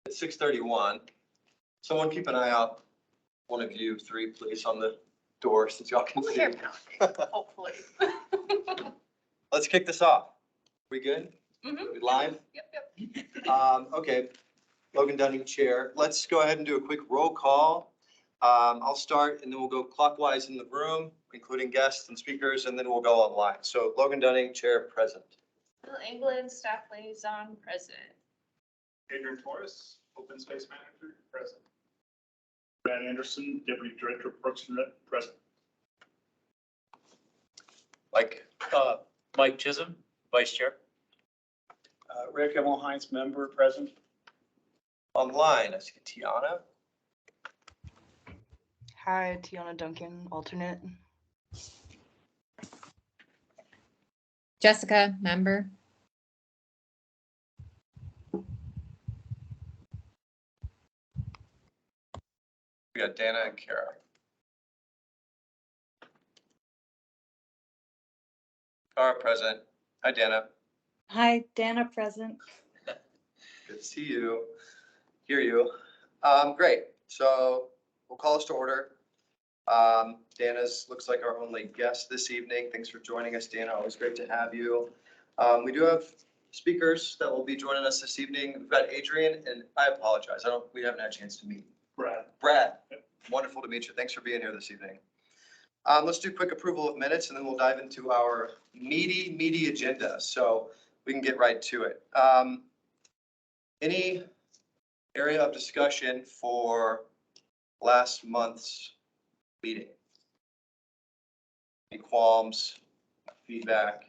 It's 6:31. Someone keep an eye out, one of you three, please, on the door since y'all can We'll see. hear about it, hopefully. Let's kick this off. We good? Mhm. We live? Yep. Okay, Logan Dunning, Chair. Let's go ahead and do a quick roll call. I'll start and then we'll go clockwise in the room, including guests and speakers, and then we'll go online. So Logan Dunning, Chair, present. Bill England, staff liaison, president. Adrian Torres, Open Space Manager, present. Brad Anderson, Deputy Director of Parks and Rec, present. Mike Chisholm, Vice Chair. Rick Emil Heinz, member, present. online, I see Tiana. Hi, Tiana Duncan, alternate. Jessica, member. We got Dana and Kara. Kara present. Hi, Dana. Hi, Dana present. Good to see you, hear you. Great. So we'll call us to order. Dana's looks like our only guest this evening. Thanks for joining us, Dana. Always great to have you. We do have speakers that will be joining us this evening. We've got Adrian, and I apologize. we haven't had a chance to meet. Brad, wonderful to meet you. Thanks for being here this evening. Let's do quick approval of minutes and then we'll dive into our meaty agenda. So we can get right to it. Any area of discussion for last month's meeting? Any qualms, feedback,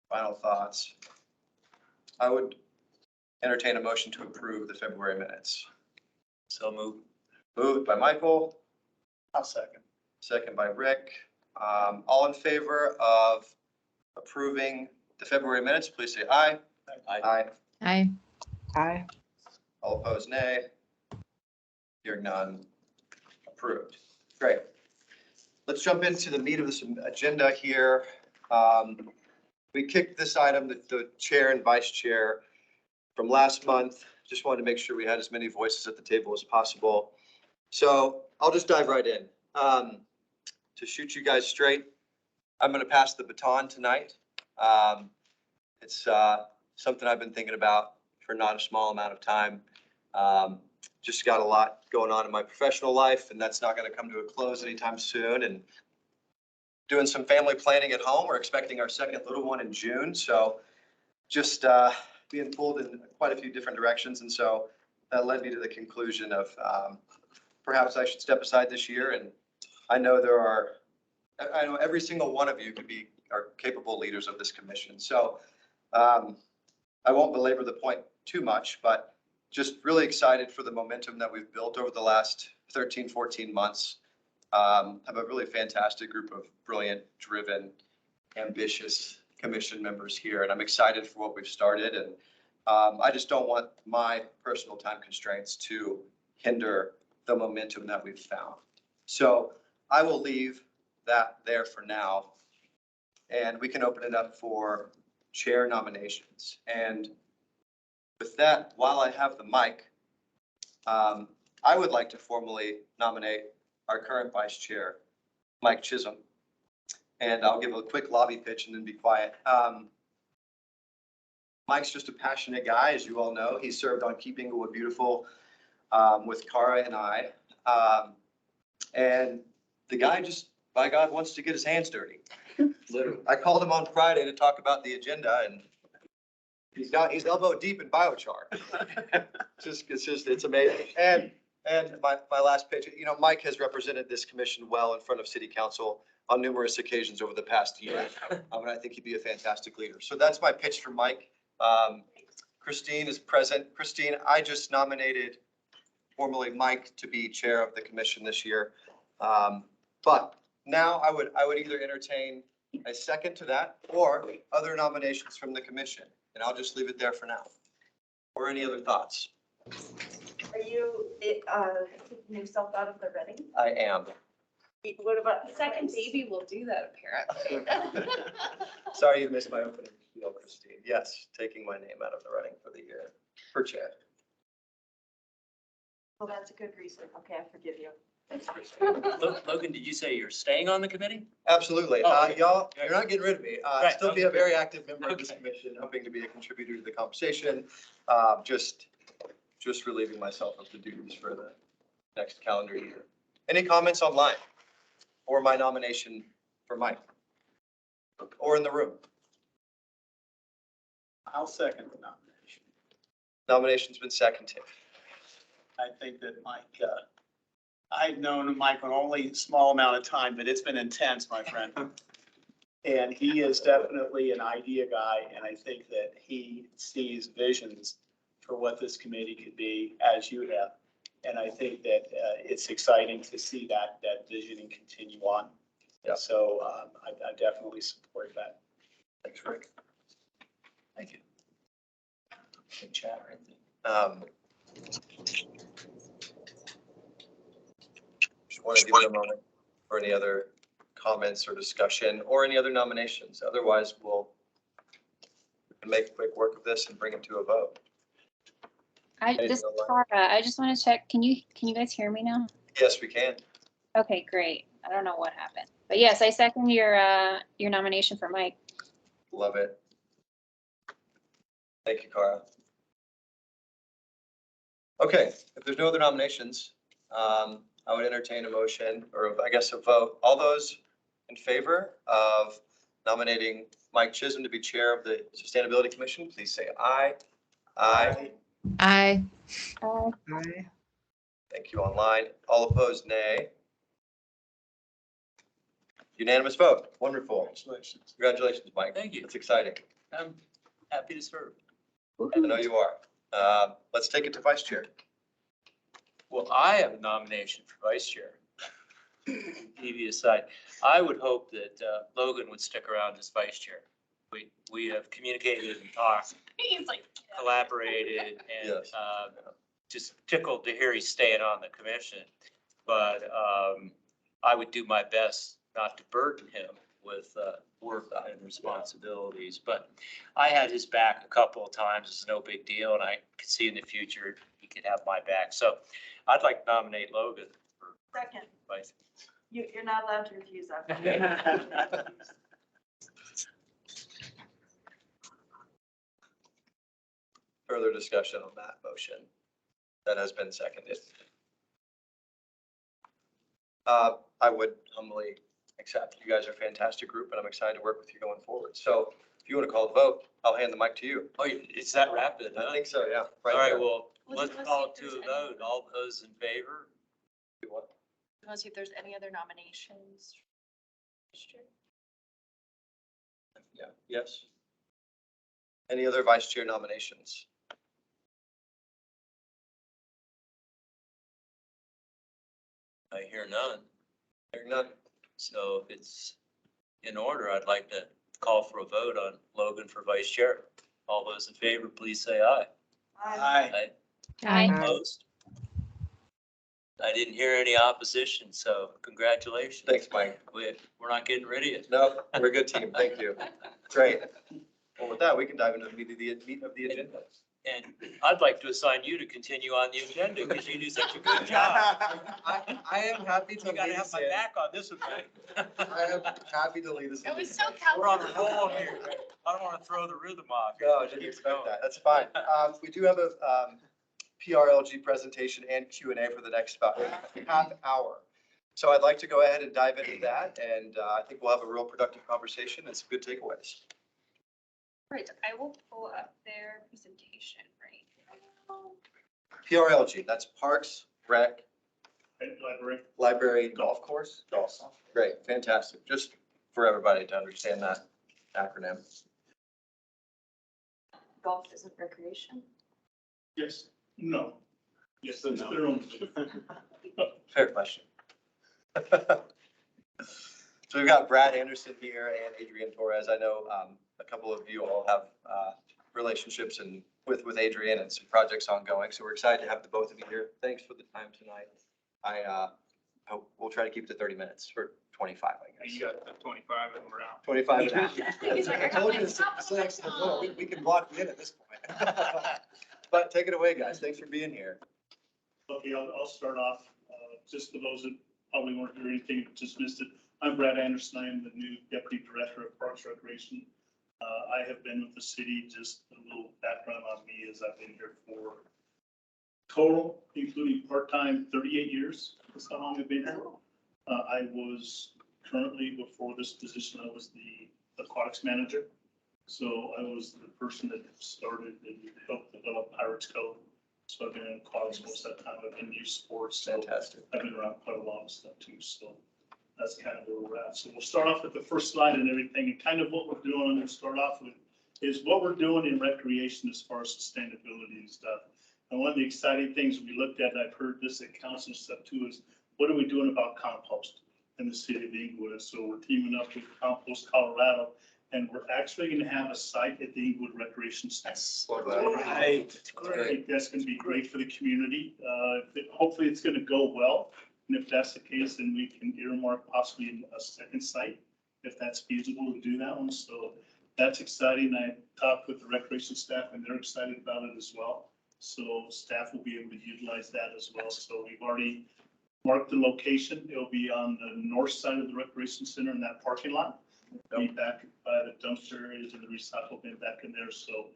final thoughts? I would entertain a motion to approve the February minutes. So move. Moved by Michael, I'll second. second by Rick. All in favor of approving the February minutes, please say aye. Aye. Aye. Hi. All opposed, nay. Hearing none, approved. Great. Let's jump into the meat of this agenda here. We kicked this item, the chair and vice chair, from last month. Just wanted to make sure we had as many voices at the table as possible. So I'll just dive right in. To shoot you guys straight, I'm going to pass the baton tonight. It's something I've been thinking about for not a small amount of time. Just got a lot going on in my professional life, and that's not going to come to a close anytime soon. And doing some family planning at home. We're expecting our second little one in June. So just being pulled in quite a few different directions. And so that led me to the conclusion of perhaps I should step aside this year. And I know I know every single one of you are capable leaders of this commission. So I won't belabor the point too much, but just really excited for the momentum that we've built over the last 13, 14 months. Have a really fantastic group of brilliant, driven, ambitious commission members here, and I'm excited for what we've started. And I just don't want my personal time constraints to hinder the momentum that we've found. So I will leave that there for now, and we can open it up for chair nominations. And with that, while I have the mic, I would like to formally nominate our current vice chair, Mike Chisholm. And I'll give a quick lobby pitch and then be quiet. Mike's just a passionate guy, as you all know. He served on Keep Inglewood Beautiful with Cara and I. And the guy just, by God, wants to get his hands dirty. Literally. I called him on Friday to talk about the agenda, and he's elbow deep in biochar. It's amazing. And my last pitch, Mike has represented this commission well in front of city council on numerous occasions over the past year. And I think he'd be a fantastic leader. So that's my pitch for Mike. Christine is present. Christine, I just nominated formally Mike to be chair of the commission this year. But now I would either entertain a second to that or other nominations from the commission. And I'll just leave it there for now. Or any other thoughts? Are you taking yourself out of the running? I am. What about The second baby will do that, apparently. Sorry you missed my opening spiel, Christine. Yes, taking my name out of the running for the year, for chair. Well, that's a good reason. Okay, I forgive you. Logan, did you say you're staying on the committee? Absolutely. Oh, okay. Y'all, you're not getting rid of me. Right, Still be a okay. very active member of this Okay. commission, hoping to be a contributor to the conversation. Just relieving myself of the duties for the next calendar year. Any comments online or my nomination for Mike? Or in the room? I'll second the nomination. Nomination's been seconded. I think that Mike, I've known Mike an only small amount of time, but it's been intense, my friend. And he is definitely an idea guy, and I think that he sees visions for what this committee could be, as you have. And I think that it's exciting to see that visioning continue on. Yeah. So I definitely support that. Thanks, Rick. Thank you. Good chat right there. Just want to give it a moment for any other comments or discussion or any other nominations. Otherwise, we'll make quick work of this and bring it to a vote. This is Tara. I just want to check. Can you guys hear me now? Yes, we can. Okay, great. I don't know what happened, but yes, I second your nomination for Mike. Love it. Thank you, Cara. Okay, if there's no other nominations, I would entertain a motion, or I guess a vote. All those in favor of nominating Mike Chisholm to be chair of the Sustainability Commission, please say aye. Aye. Aye. Aye. Thank you online. All opposed, nay. Unanimous vote. Wonderful. Congratulations. Congratulations, Mike. Thank you. That's exciting. I'm happy to serve. I know you are. Let's take it to vice chair. Well, I have a nomination for vice chair. EV aside, I would hope that Logan would stick around as vice chair. We have communicated and talked, He's like. collaborated, and Yes. just tickled to hear he's staying on the commission. But I would do my best not to burden him with work and responsibilities. But I had his back a couple of times. It's no big deal, and I could see in the future he could have my back. So I'd like to nominate Logan for Second, vice. you're not allowed to refuse that. Further discussion on that motion that has been seconded. I would humbly accept. You guys are a fantastic group and I'm excited to work with you going forward. So if you want to call the vote, I'll hand the mic to you. Oh, it's that rapid, I huh? think so, yeah. All right, there. well, Let's let's see call if it to there's a any vote. other- All those in favor? Want to see if there's any other nominations? Yeah, yes. Any other vice chair nominations? I hear none. Hearing none. So if it's in order, I'd like to call for a vote on Logan for vice chair. All those in favor, please say aye. Aye. Aye. Aye. Opposed? I didn't hear any opposition, so congratulations. Thanks, Mike. We're not getting rid of you. No, we're a good team. Thank you. Great. Well, with that, we can dive into the meat of the agenda. And I'd like to assign you to continue on the agenda because you do such a good job. I am happy to You gotta lead have us my in. back on this one, right? I am happy to lead us. It was in. so We're on a calculated. roll here. I don't want to throw the rhythm off. No, I didn't Keep expect going. that. That's fine. We do have a PRLG presentation and Q&A for the next about half hour. So I'd like to go ahead and dive into that, and I think we'll have a real productive conversation and some good takeaways. Right, I will pull up their presentation right now. PRLG, that's Parks, Rec, Library. Library, Golf Course? Golf. Great, fantastic. Just for everybody to understand that acronym. Golf isn't recreation. Yes, no. Yes, that's their own. Fair question. So we've got Brad Anderson here and Adrian Torres. I know a couple of you all have relationships and with Adrian and some projects ongoing. So we're excited to have the both of you here. Thanks for the time tonight. I hope we'll try to keep it to 30 minutes or 25, I guess. You got the 25 and we're out. 25 and a half. He's like, I told you this is next. Well, we can block you in at this point. But take it away, guys. Thanks for being here. Okay, I'll start off, just for those that probably weren't hearing anything, just missed it. I'm Brad Anderson. I am the new Deputy Director of Parks Recreation. I have been with the city, just a little background on me, is I've been here for total, including part-time, 38 years. That's how long I've been here. I was currently, before this position, I was the aquatics manager. So I was the person that started and helped develop Pirates Cove. So I've been in aquatics most of that time. I've been in youth sports. So Fantastic. I've been around quite a lot of stuff too. So that's kind of where we're at. So we'll start off with the first slide and everything. And kind of what we're doing, I'm going to start off with, is what we're doing in recreation as far as sustainability and stuff. And one of the exciting things we looked at, and I've heard this at council and stuff too, is what are we doing about compost in the city of Inglewood? And so we're teaming up with Compost Colorado, and we're actually going to have a site at the Inglewood Recreation Center. Right. I think that's going to be great for the community. Hopefully it's going to go well. And if that's the case, then we can earmark possibly a second site, if that's feasible to do that one. So that's exciting. I talked with the recreation staff and they're excited about it as well. So staff will be able to utilize that as well. So we've already marked the location. It'll be on the north side of the recreation center in that parking lot. Be back by the dumpster areas and the recycle bin back in there. So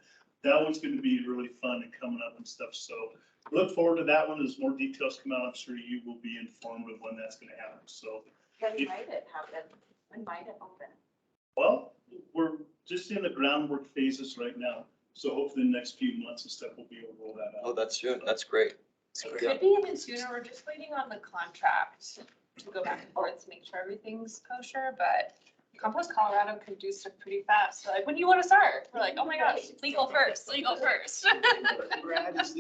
that one's going to be really fun and coming up and stuff. So look forward to that one. As more details come out, I'm sure you will be informed of when that's going to happen. So, When might it happen? When might it open? well, we're just in the groundwork phases right now. So hopefully in the next few months and stuff, we'll be able to roll that out. Oh, that's soon. That's great. It could be even sooner. We're just waiting on the contract to go back and forth to make sure everything's kosher, but Compost Colorado can do stuff pretty fast. They're like, when do you want to start? We're like, oh my gosh, legal first, legal first. Brad, is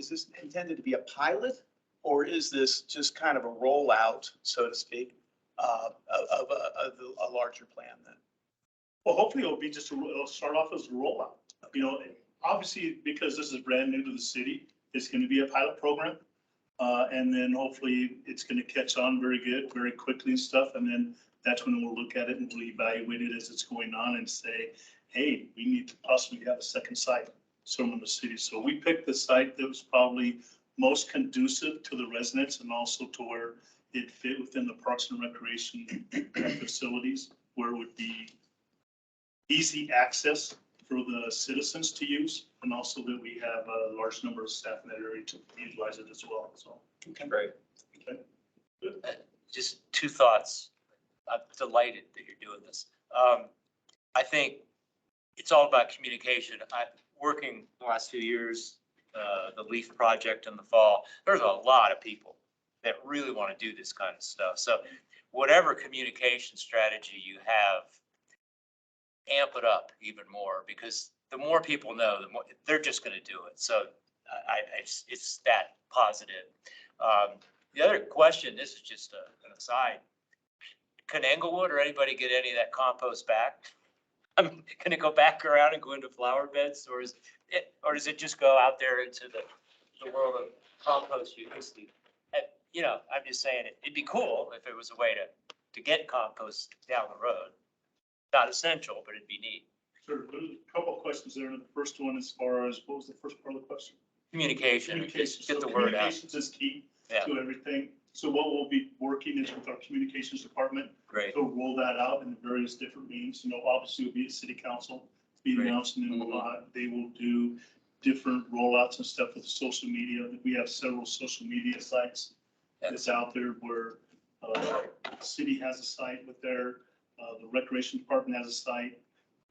this intended to be a pilot, or is this just kind of a rollout, so to speak, of a larger plan then? Well, hopefully it'll be it'll start off as a rollout. You know, obviously, because this is brand new to the city, it's going to be a pilot program. And then hopefully it's going to catch on very good, very quickly and stuff. And then that's when we'll look at it and we'll evaluate it as it's going on and say, hey, we need to possibly have a second site somewhere in the city. So we picked the site that was probably most conducive to the residents and also to where it fit within the Parks and Recreation facilities, where it would be easy access for the citizens to use, and also that we have a large number of staff in that area to utilize it as well. So, Great. okay. Good. Just two thoughts. I'm delighted that you're doing this. I think it's all about communication. Working the last few years, the LEAF project in the fall, there's a lot of people that really want to do this kind of stuff. So whatever communication strategy you have, amp it up even more, because the more people know, the more they're just going to do it. So it's that positive. The other question, this is just an aside. Can Englewood or anybody get any of that compost back? Can it go back around and go into flower beds, or does it just go out there into the world of compost you used to? And, you know, I'm just saying it'd be cool if it was a way to get compost down the road. Not essential, but it'd be neat. Sure. There's a couple of questions there. And the first one, as far as, what was the first part of the question? Communication, Communications. just get So the word out. communications is key Yeah. to everything. So what we'll be working is with our communications department Great. to roll that out in various different means. You know, obviously it'll be at city council, be Great. announced, and then they will do different rollouts and stuff with social media. We have several social media sites that's out there where the city has a site with their, the recreation department has a site,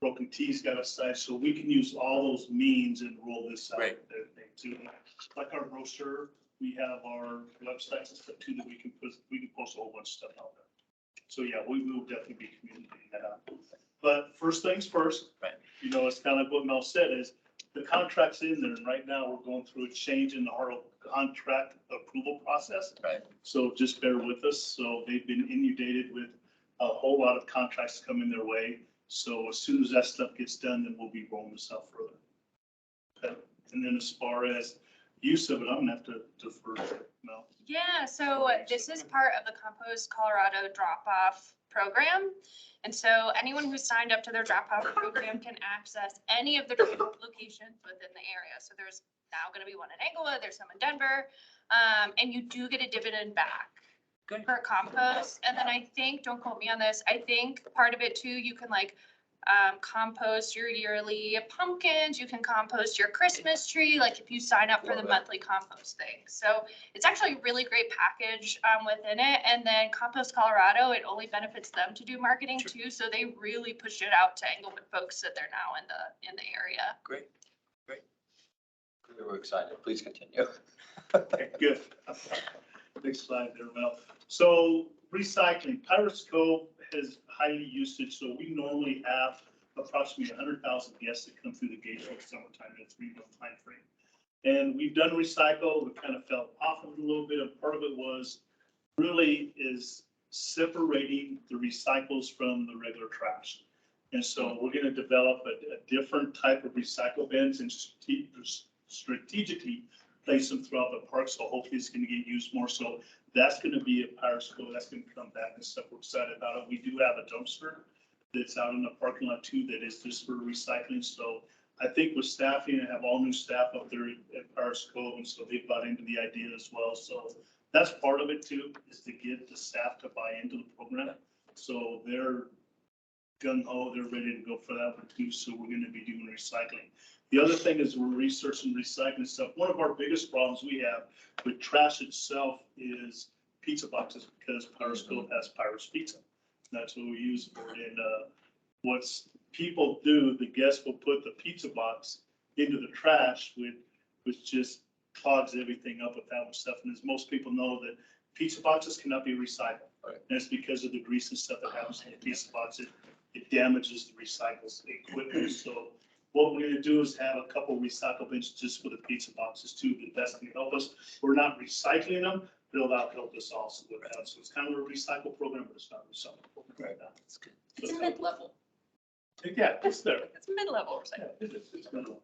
Broken T's got a site, so we can use all those means and roll this out. Great. Too. Like our brochure, we have our websites and stuff too that we can post a whole bunch of stuff out there. So yeah, we will definitely be communicating that out. But first things first, Right. You know, it's kind of like what Mel said, is the contract's in there, and right now we're going through a change in our contract approval process. Right. So just bear with us. So they've been inundated with a whole lot of contracts coming their way. So as soon as that stuff gets done, then we'll be rolling this out further. Okay. And then as far as use of it, I'm gonna have to defer to Mel. Yeah, so this is part of the Compost Colorado drop-off program. And so anyone who signed up to their drop-off program can access any of the locations within the area. So there's now gonna be one in Englewood, there's some in Denver, and you do get a dividend back Good. per compost. And then I think, don't quote me on this, I think part of it too, you can like compost your yearly pumpkins, you can compost your Christmas tree, like if you sign up for the Love it. monthly compost thing. So it's actually a really great package within it. And then Compost Colorado, it only benefits them to do marketing too. So they really push it out to Englewood folks that they're now in the area. Great. We're excited. Please continue. Okay, good. Next slide there, Mel. So recycling, Pirates Cove has highly usage, so we normally have approximately 100,000 guests that come through the gates for summertime in a 3-month time frame. And we've done recycle, we kind of fell off of it a little bit, and part of it was really is separating the recycles from the regular trash. And so we're gonna develop a different type of recycle bins and strategically place them throughout the park, so hopefully it's gonna get used more. So that's gonna be a Pirates Cove, that's gonna come back and stuff. We're excited about it. We do have a dumpster that's out in the parking lot too, that is just for recycling. So I think with staffing, I have all new staff up there at Pirates Cove, and so they bought into the idea as well. So that's part of it too, is to get the staff to buy into the program. So they're gung ho, they're ready to go for that one too. So we're gonna be doing recycling. The other thing is we're researching recycling stuff. One of our biggest problems we have with trash itself is pizza boxes, because Pirates Cove has Pirates Pizza. That's what we use for it. And what's people do, the guests will put the pizza box into the trash, which just clogs everything up with that much stuff. And as most people know, that pizza boxes cannot be recycled. Right. And it's because of the grease and stuff that happens in the pizza box. It damages the recycles equipment. So what we're gonna do is have a couple recycle bins just for the pizza boxes too, but that's gonna help us. We're not recycling them, but it'll help us also with that. So it's kind of a recycle program, but it's not a recycle program right now. That's good. It's mid-level. Yeah, it's there. It's mid-level Yeah, recycling. it is. It's minimal.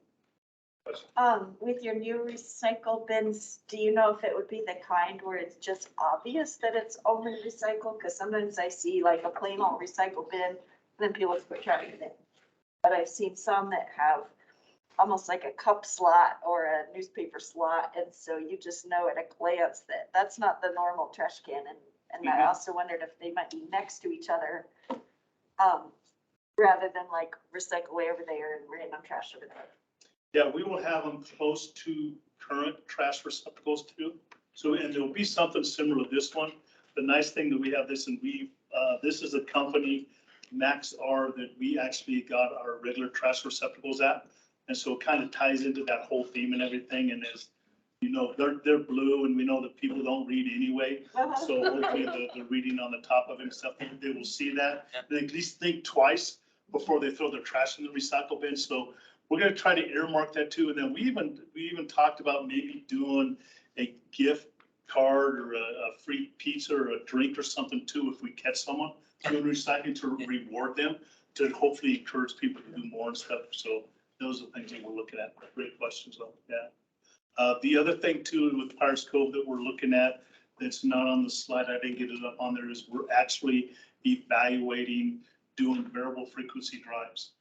With your new recycle bins, do you know if it would be the kind where it's just obvious that it's only recycled? Because sometimes I see like a plain old recycle bin, and then people put trash in it. But I've seen some that have almost like a cup slot or a newspaper slot, and so you just know at a glance that that's not the normal trash can. And I also wondered if they might be next to each other, rather than like recycle way over there and random trash over there. Yeah, we will have them close to current trash receptacles too. So, and there'll be something similar to this one. The nice thing that we have this, and this is a company, Max R, that we actually got our regular trash receptacles at. And so it kind of ties into that whole theme and everything. And as you know, they're blue, and we know that people don't read anyway. So hopefully the reading on the top of it and stuff, they will see that. They at least think twice before they throw their trash in the recycle bin. So we're gonna try to earmark that too. And then we even talked about maybe doing a gift card or a free pizza or a drink or something too, if we catch someone doing recycling, to reward them, to hopefully encourage people to do more and stuff. So those are things that we're looking at. Great questions though, yeah. The other thing too with Pirates Cove that we're looking at, that's not on the slide, I didn't get it up on there, is we're actually evaluating doing variable frequency drives.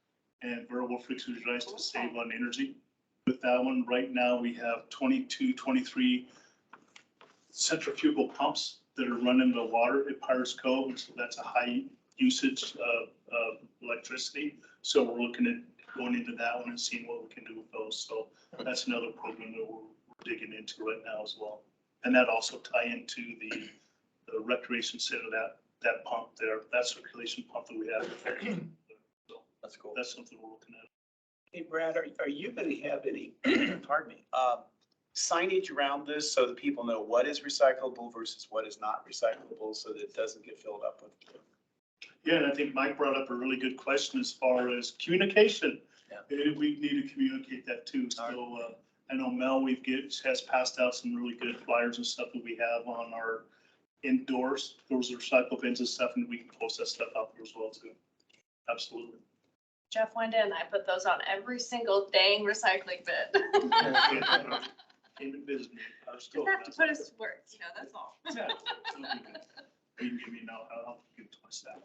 And variable frequency drives to save on energy. With that one, right now, we have 22, 23 centrifugal pumps that are running the water at Pirates Cove. And so that's a high usage of electricity. So we're looking at going into that one and seeing what we can do with those. So that's another program that we're digging into right now as well. And that also tie into the recreation center, that pump there, that circulation pump that we have. That's cool. That's something we're looking at. Hey, Brad, are you going to have any, pardon me, signage around this so that people know what is recyclable versus what is not recyclable, so that it doesn't get filled up with? Yeah, and I think Mike brought up a really good question as far as communication. Yeah. We need to communicate that too. So I know Mel, has passed out some really good flyers and stuff that we have on our indoors. Those are recycle bins and stuff, and we can post that stuff out there as well too. Absolutely. Jeff Wenda and I put those on every single dang recycling bin. came and visited me. I was Just still. have to put us to work, you know, that's all. Yeah. You can give me now, I'll give it twice that.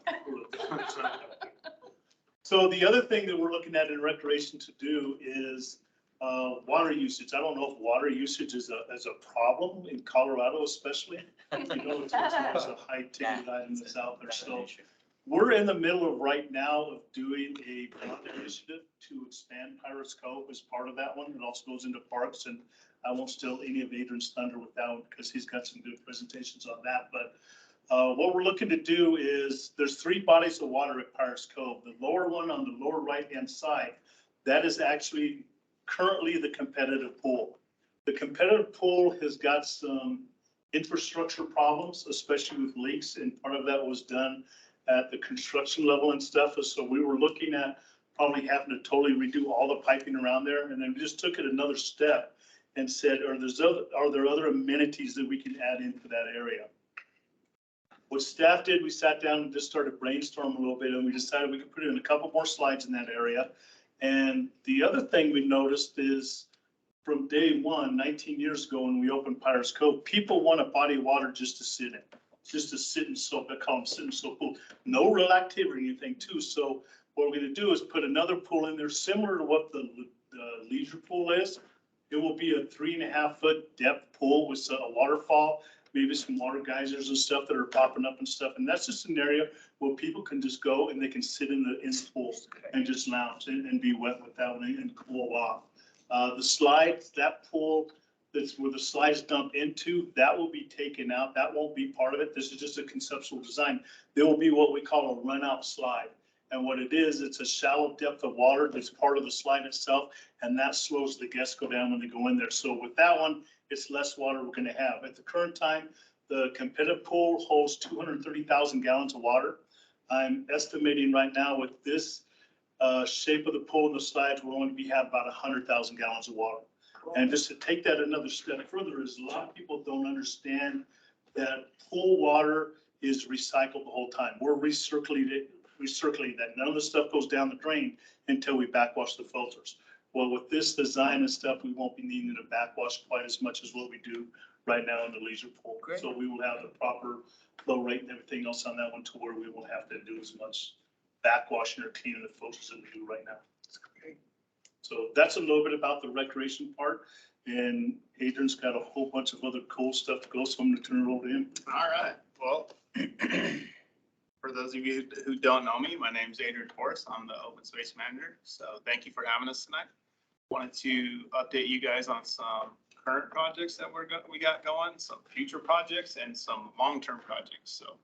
So the other thing that we're looking at in recreation to do is water usage. I don't know if water usage is a problem in Colorado especially. You know, it's a high ticket item that's out there. So we're in the middle of right now of doing a bond initiative to expand Pirates Cove as part of that one. It also goes into parks, and I won't steal any of Adrian's thunder with that one because he's got some good presentations on that. But what we're looking to do is there's 3 bodies of water at Pirates Cove. The lower one on the lower right-hand side, that is actually currently the competitive pool. The competitive pool has got some infrastructure problems, especially with leaks, and part of that was done at the construction level and stuff. So we were looking at probably having to totally redo all the piping around there. And then we just took it another step and said, are there other amenities that we can add into that area? What staff did, we sat down and just started brainstorming a little bit, and we decided we could put in a couple more slides in that area. And the other thing we noticed is from day one, 19 years ago, when we opened Pirates Cove, people want a body of water just to sit in, just to sit and soak. I call them sit and soak pool. No real activity or anything too. So what we're going to do is put another pool in there similar to what the leisure pool is. It will be a 3.5 foot depth pool with a waterfall, maybe some water geysers and stuff that are popping up and stuff. And that's just an area where people can just go and they can sit in the pool and just lounge and be wet with that one and cool off. The slides, that pool, that's where the slides dump into, that will be taken out. That won't be part of it. This is just a conceptual design. There will be what we call a run out slide. And what it is, it's a shallow depth of water that's part of the slide itself. And that slows the guests go down when they go in there. So with that one, it's less water we're going to have. At the current time, the competitive pool holds 230,000 gallons of water. I'm estimating right now with this shape of the pool and the slides, we'll only have about 100,000 gallons of water. And just to take that another step further is a lot of people don't understand that pool water is recycled the whole time. We're recirculating that. None of the stuff goes down the drain until we backwash the filters. Well, with this design and stuff, we won't be needing to backwash quite as much as what we do right now in the leisure pool. Great. So we will have the proper flow rate and everything else on that one to where we won't have to do as much backwashing or cleaning the filters that we do right now. So that's a little bit about the recreation part. And Adrian's got a whole bunch of other cool stuff to go, so I'm gonna turn it over to him. All right, well, for those of you who don't know me, my name is Adrian Forrest. I'm the open space manager. So thank you for having us tonight. Wanted to update you guys on some current projects that we got going, some future projects, and some long-term projects. So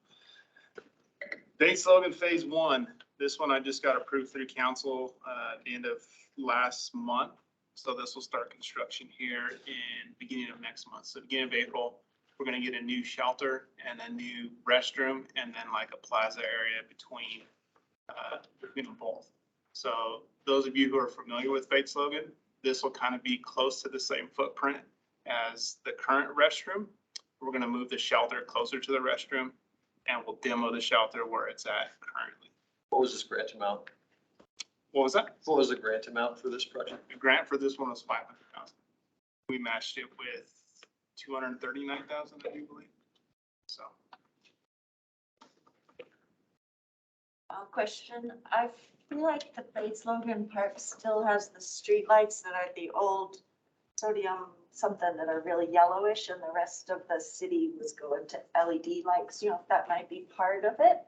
Bates Logan Phase 1, this one I just got approved through council at the end of last month. So this will start construction here in beginning of next month. So beginning of April, we're going to get a new shelter and a new restroom, and then like a plaza area between them both. So those of you who are familiar with Bates Logan, this will kind of be close to the same footprint as the current restroom. We're going to move the shelter closer to the restroom, and we'll demo the shelter where it's at currently. What was this grant amount? What was that? What was the grant amount for this project? The grant for this one was 500,000. We matched it with 239,000, I do believe. So. Question, I feel like the Bates Logan Park still has the streetlights that are the old sodium something that are really yellowish, and the rest of the city was going to LED lights. You know, if that might be part of it.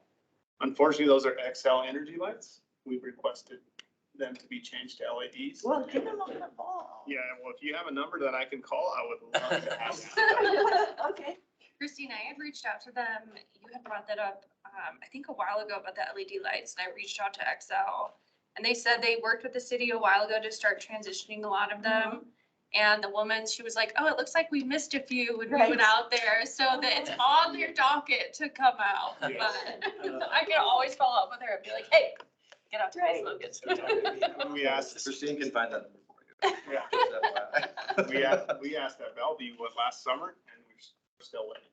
Unfortunately, those are XL energy lights. We've requested them to be changed to LEDs. Well, get them on the ball. Yeah, well, if you have a number that I can call, I would love to have that. Okay. Christine, I had reached out to them. You had brought that up, I think a while ago about the LED lights, and I reached out to XL. And they said they worked with the city a while ago to start transitioning a lot of them. And the woman, she was like, oh, it looks like we missed a few when we Right. went out there. So that it's on their docket to come out. Yes. But I can always follow up with her and be like, hey, get out to Right. Bates Logan. We asked, Christine can find that for you. yeah, we asked at Bellevue last summer, and we're still waiting.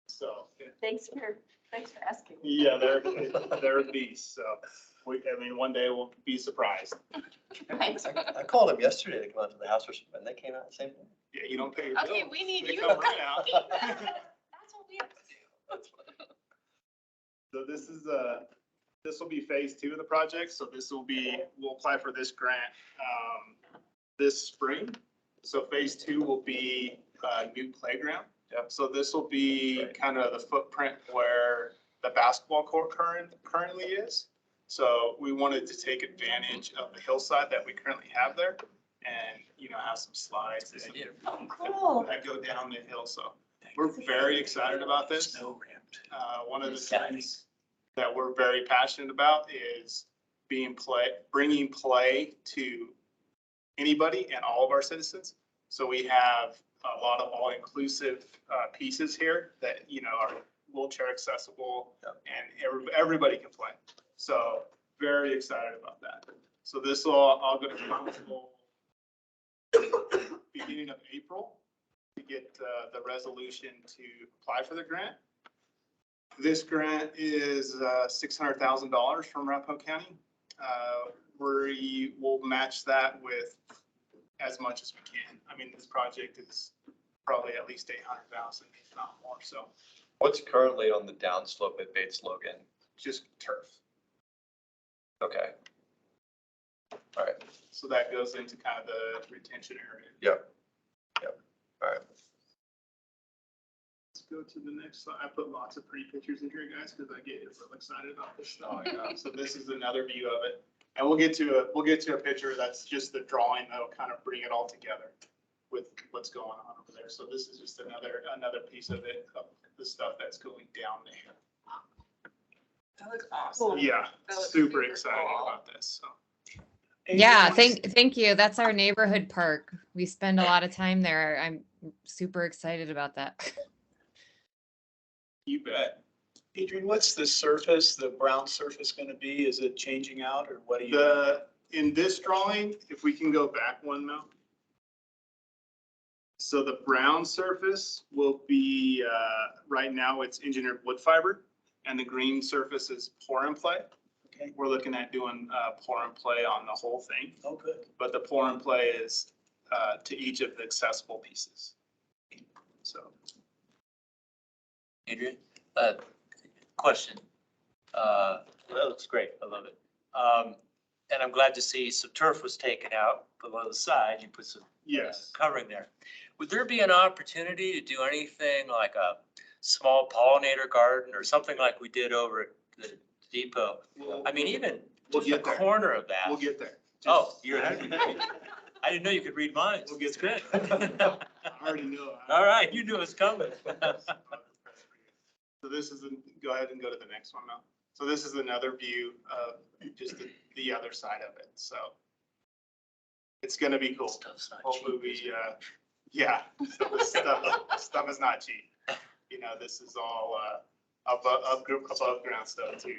So, Thanks for asking. yeah, they're beasts. So, I mean, one day we'll be surprised. Thanks. I called them yesterday to come out to the house or something, and they came out the same day. Yeah, you don't pay your bills. Okay, we need They you. come right out. That's what we have to do. So this will be phase 2 of the project. So this will be, we'll apply for this grant this spring. So phase 2 will be a new playground. Yep. So this will be Right. kind of the footprint where the basketball court currently is. So we wanted to take advantage of the hillside that we currently have there and, have some slides and Oh, cool. that go down the hill. So we're very excited about this. One of the things that we're very passionate about is bringing play to anybody and all of our citizens. So we have a lot of all-inclusive pieces here that, are wheelchair accessible and everybody can play. So very excited about that. So this will, I'll go to council beginning of April to get the resolution to apply for the grant. This grant is $600,000 from Arapahoe County. We will match that with as much as we can. I mean, this project is probably at least 800,000, if not more. So What's currently on the downslope at Bates Logan? just turf. Okay. All right, So that goes into kind of the retention area. all right. Let's go to the next slide. I put lots of pretty pictures in here, guys, because I get real excited about this stuff. So this is another view of it. And we'll get to a picture that's just the drawing that'll kind of bring it all together with what's going on over there. So this is just another piece of it, of the stuff that's going down there. That looks awesome. Yeah, That looks super super excited cool. about this, so. Yeah, Adrian, thank you. That's our neighborhood park. We spend a lot of time there. I'm super excited about that. You bet. Adrian, what's the surface, the brown surface gonna be? Is it changing out or what do you? In this drawing, if we can go back one now. So the brown surface will be, right now it's engineered wood fiber and the green surface is pour and play. Okay. We're looking at doing, pour and play on the whole thing. Oh, good. But the pour and play is, to each of the accessible pieces. So. Adrian, question. That looks great. I love it. And I'm glad to see some turf was taken out below the side. You put some Yes. covering there. Would there be an opportunity to do anything like a small pollinator garden or something like we did over at the depot? I mean, even We'll just a get there. corner of that. We'll get there. Oh, you're ahead of me. I didn't know you could read minds. We'll get That's there. good. I already know. All right, you knew it was coming. So this is, go ahead and go to the next one now. So this is another view of just the other side of it. So it's gonna be cool. Stuff's not Hopefully cheap, is we, it? yeah, stuff is not cheap. This is all above ground stuff too,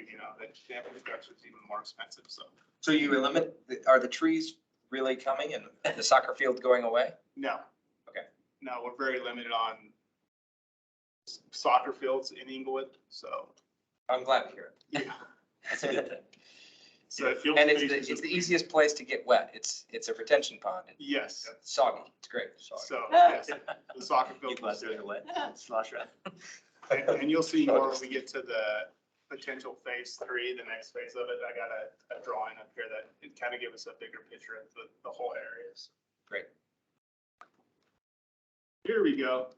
the infrastructure is even more expensive, so. So you eliminate, are the trees really coming and the soccer field going away? No. Okay. No, we're very limited on soccer fields in Inglewood, so, I'm glad to hear it. yeah. That's a good thing. So if you'll. And it's the easiest place to get wet. It's a retention pond. It's Yes, soggy. It's great. so, yes, the soccer You field. glad they're in the wet? Slosh around. And you'll see more when we get to the potential phase 3, the next phase of it. I got a drawing up here that it kind of gives us a bigger picture of the whole areas. Great. Here we go.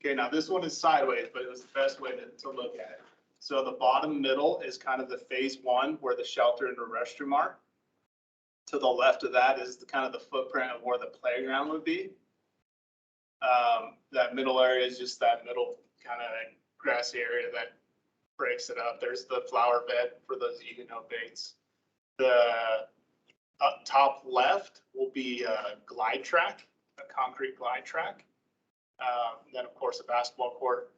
Okay, now this one is sideways, but it was the best way to look at it. So the bottom middle is kind of the phase 1 where the shelter and the restroom are. To the left of that is kind of the footprint of where the playground would be. That middle area is just that middle kind of grassy area that breaks it up. There's the flower bed for those of you who know Bates. The up top left will be a glide track, a concrete glide track. Then of course a basketball court.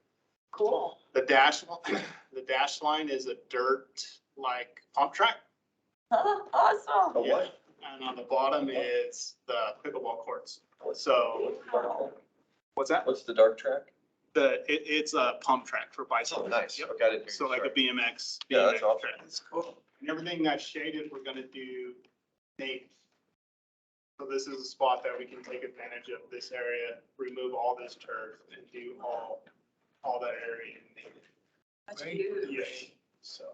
Cool. The dash line is a dirt like pump track. Awesome. A what? And on the bottom is the pickleball courts. So what's that? What's the dark track? It's a pump track for bicycles. Oh, nice. Yep. Okay, I didn't hear you. So like a Sorry. BMX. Yeah, that's BMX awesome. track. It's cool. And everything that's shaded, we're gonna do native. So this is a spot that we can take advantage of this area, remove all this turf and do all that area in native. That's huge. Yes, so.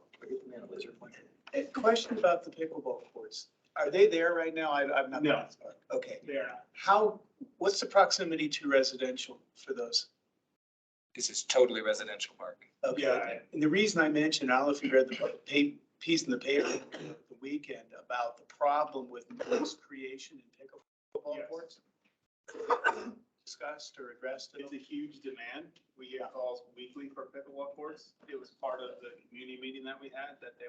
A question about the pickleball courts. Are they there right now? I've not. No. Okay. They are not. What's the proximity to residential for those? This is totally residential park. Okay, Yeah. and the reason I mentioned, I don't know if you read the piece in the paper the weekend about the problem with noise creation in pickleball Yes. courts. Discussed or addressed It's it? a huge demand. We get calls weekly for pickleball courts. It was part of the community meeting that we had, that they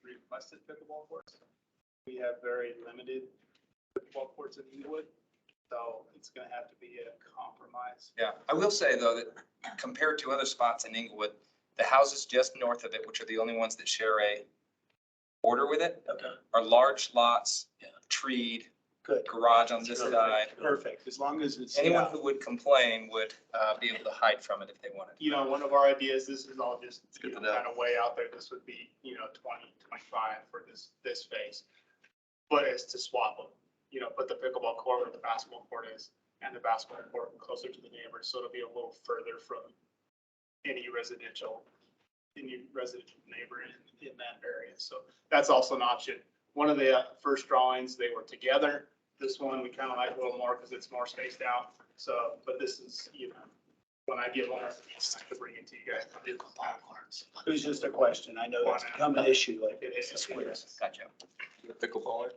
requested pickleball courts. We have very limited pickleball courts in Inglewood, so it's gonna have to be a compromise. Yeah, I will say though, that compared to other spots in Inglewood, the houses just north of it, which are the only ones that share a border with it, Okay, are large lots, treed, good. garage on this side. Perfect, as long as it's. Anyone yeah. who would complain would be able to hide from it if they wanted. You know, one of our ideas, this is all just, good you to know, know. kind of way out there. This would be, 20, 25 for this phase. But it's to swap them, put the pickleball court where the basketball court is and the basketball court closer to the neighbors. So it'll be a little further from any residential neighbor in that area. So that's also an option. One of the first drawings, they were together. This one, we kind of like a little more because it's more spaced out. So, but this is, when I get one, I have to bring it to you guys. It was just a question. I know that's become an issue like It is. Gotcha. Pickleball.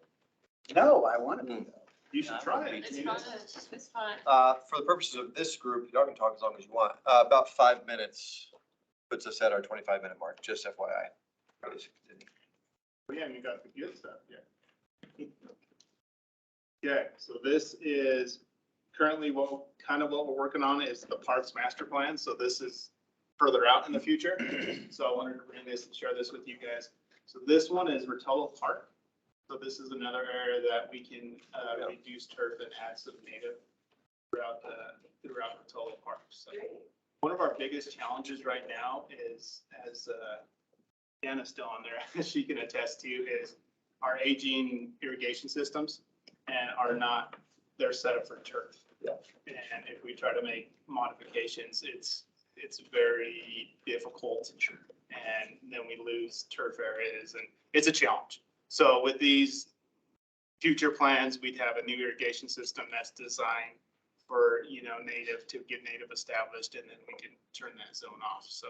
No, I want to. You should try it. It's fun, it's fun. For the purposes of this group, y'all can talk as long as you want. About 5 minutes puts us at our 25-minute mark, just FYI. We haven't even got the good stuff yet. Okay, so this is currently what we're working on is the parks master plan. So this is further out in the future. So I wanted to bring this and share this with you guys. So this one is Rotolo Park. So this is another area that we can reduce turf and add some native throughout Rotolo Park. So one of our biggest challenges right now is, as Deanna's still on there, as she can attest to, is our aging irrigation systems and they're set up for turf. Yeah. And if we try to make modifications, it's very difficult. And then we lose turf areas and it's a challenge. So with these future plans, we'd have a new irrigation system that's designed for, native to get native established, and then we can turn that zone off. So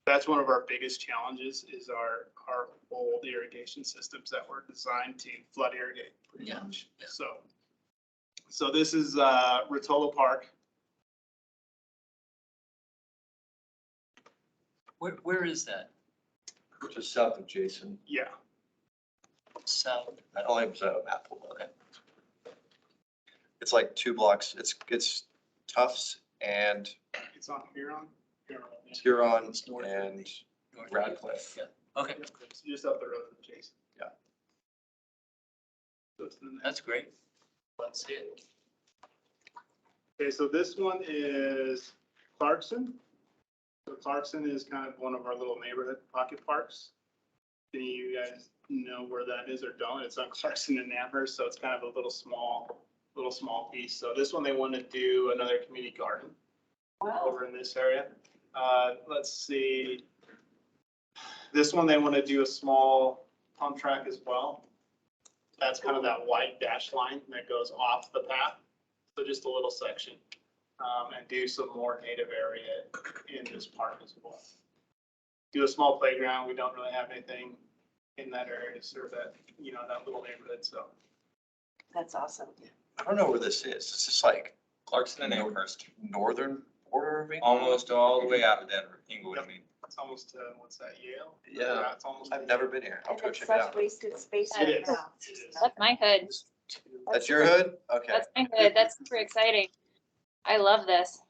that's one of our biggest challenges is our old irrigation systems that were designed to flood irrigate pretty much. So this is Rotolo Park. Where is that? Which is south of Jason. Yeah. South. I don't have a map. Okay. It's like 2 blocks. It's Tufts and It's on Huron. Huron and Radcliffe. Yeah. Okay, It's just up the road from Jason. Yeah. So it's in there. that's great. Let's see it. Okay, so this one is Clarkson. So Clarkson is kind of one of our little neighborhood pocket parks. Any of you guys know where that is or don't? It's on Clarkson and Amherst, so it's kind of a little small piece. So this one, they want to do another community garden over in this area. Let's see. This one, they want to do a small pump track as well. That's kind of that white dash line that goes off the path. So just a little section, and do some more native area in this park as well. Do a small playground. We don't really have anything in that area to serve that, that little neighborhood, so. That's awesome. I don't know where this is. It's just like Clarkson and Amherst, northern border of England. almost all the way out of Denver, Inglewood, I mean. It's almost, what's that, Yale? Yeah. It's almost. I've never been here. I'll And go it's check it such out. wasted space It right is. now. It is. That's my hood. That's your hood? Okay. That's my hood. That's super exciting. I love this.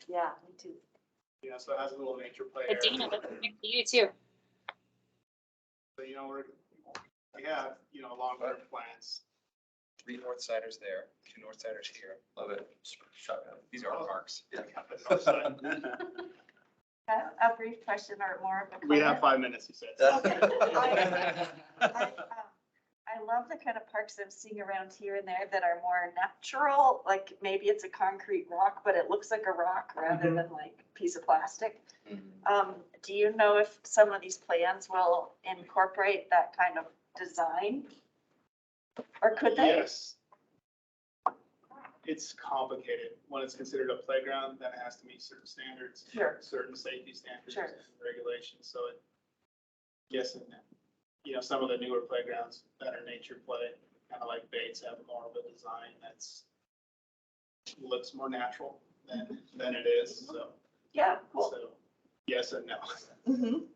Yeah, me too. Yeah, so it has a little nature play But area. Dana, that's next to you too. So, we have, long-term plans. 3 north siders there, 2 north siders here. Love it. Shotgun. These are our parks. Yeah. on the north side. A brief question or more of a We have comment. 5 minutes, he said. I love the kind of parks I'm seeing around here and there that are more natural, like maybe it's a concrete rock, but it looks like a rock rather Mhm. than like a piece of plastic. Mhm. Do you know if some of these plans will incorporate that kind of design? Or could they? Yes. It's complicated. When it's considered a playground, then it has to meet certain standards. Sure. Certain safety standards Sure. and regulations, so it, yes and no. You know, some of the newer playgrounds that are nature play, kind of like Bates, have more of a design that's looks more natural than it is, so. Yeah, cool. So, yes and no. Mhm.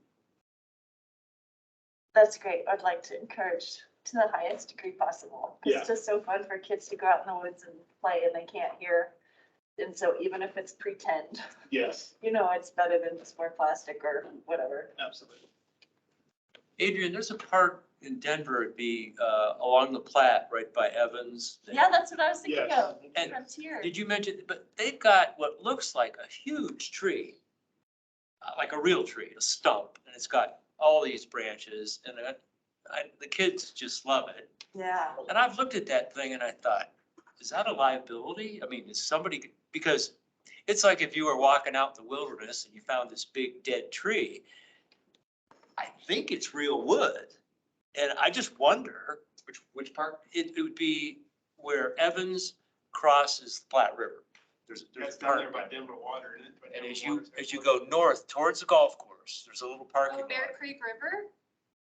That's great. I'd like to encourage to the highest degree possible. 'Cause Yeah. it's just so fun for kids to go out in the woods and play and they can't hear. And so even if it's pretend, Yes, you know, it's better than just more plastic or whatever. absolutely. Adrian, there's a park in Denver, it'd be along the Platte, right by Evans. Yeah, that's what I was thinking Yes. of. And Frontier. Did you mention, but they've got what looks like a huge tree, like a real tree, a stump, and it's got all these branches, and the kids just love it. Yeah. And I've looked at that thing and I thought, is that a liability? I mean, is somebody, because it's like if you were walking out in the wilderness and you found this big dead tree. I think it's real wood. And I just wonder, which part, it would be where Evans crosses the Platte River. There's a That's down there park. by Denver Water, isn't it? By And Denver as Water. you go north towards the golf course, there's a little parking Oh, lot. Bear Creek River,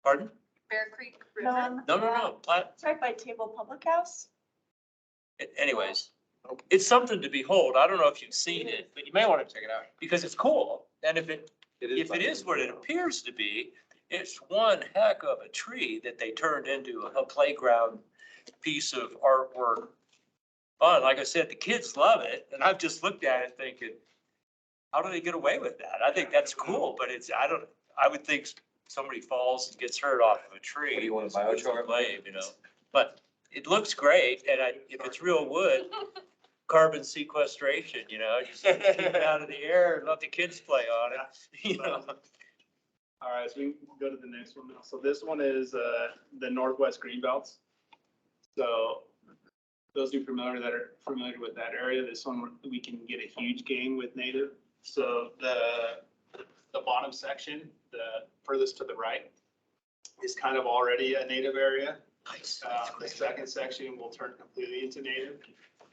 Pardon? Bear Creek No, River. No. Platte, It's right by Table Public House. anyways, it's something to behold. I don't know if you've seen it, but you may want to check it out because it's cool. And if it is what it appears to be, it's one heck of a tree that they turned into a playground piece of artwork. Fun. Like I said, the kids love it. And I've just looked at it thinking, how do they get away with that? I think that's cool, but I would think somebody falls and gets hurt off of a tree. What do you want, a it's biochar? lame, but it looks great. And if it's real wood, carbon sequestration, just keep it out of the air and let the kids play on it, All right, so we can go to the next one now. So this one is the Northwest Greenbelts. So those who are familiar with that area, this one, we can get a huge gain with native. So the bottom section, the furthest to the right, is kind of already a native area. Nice. The second section will turn completely into native.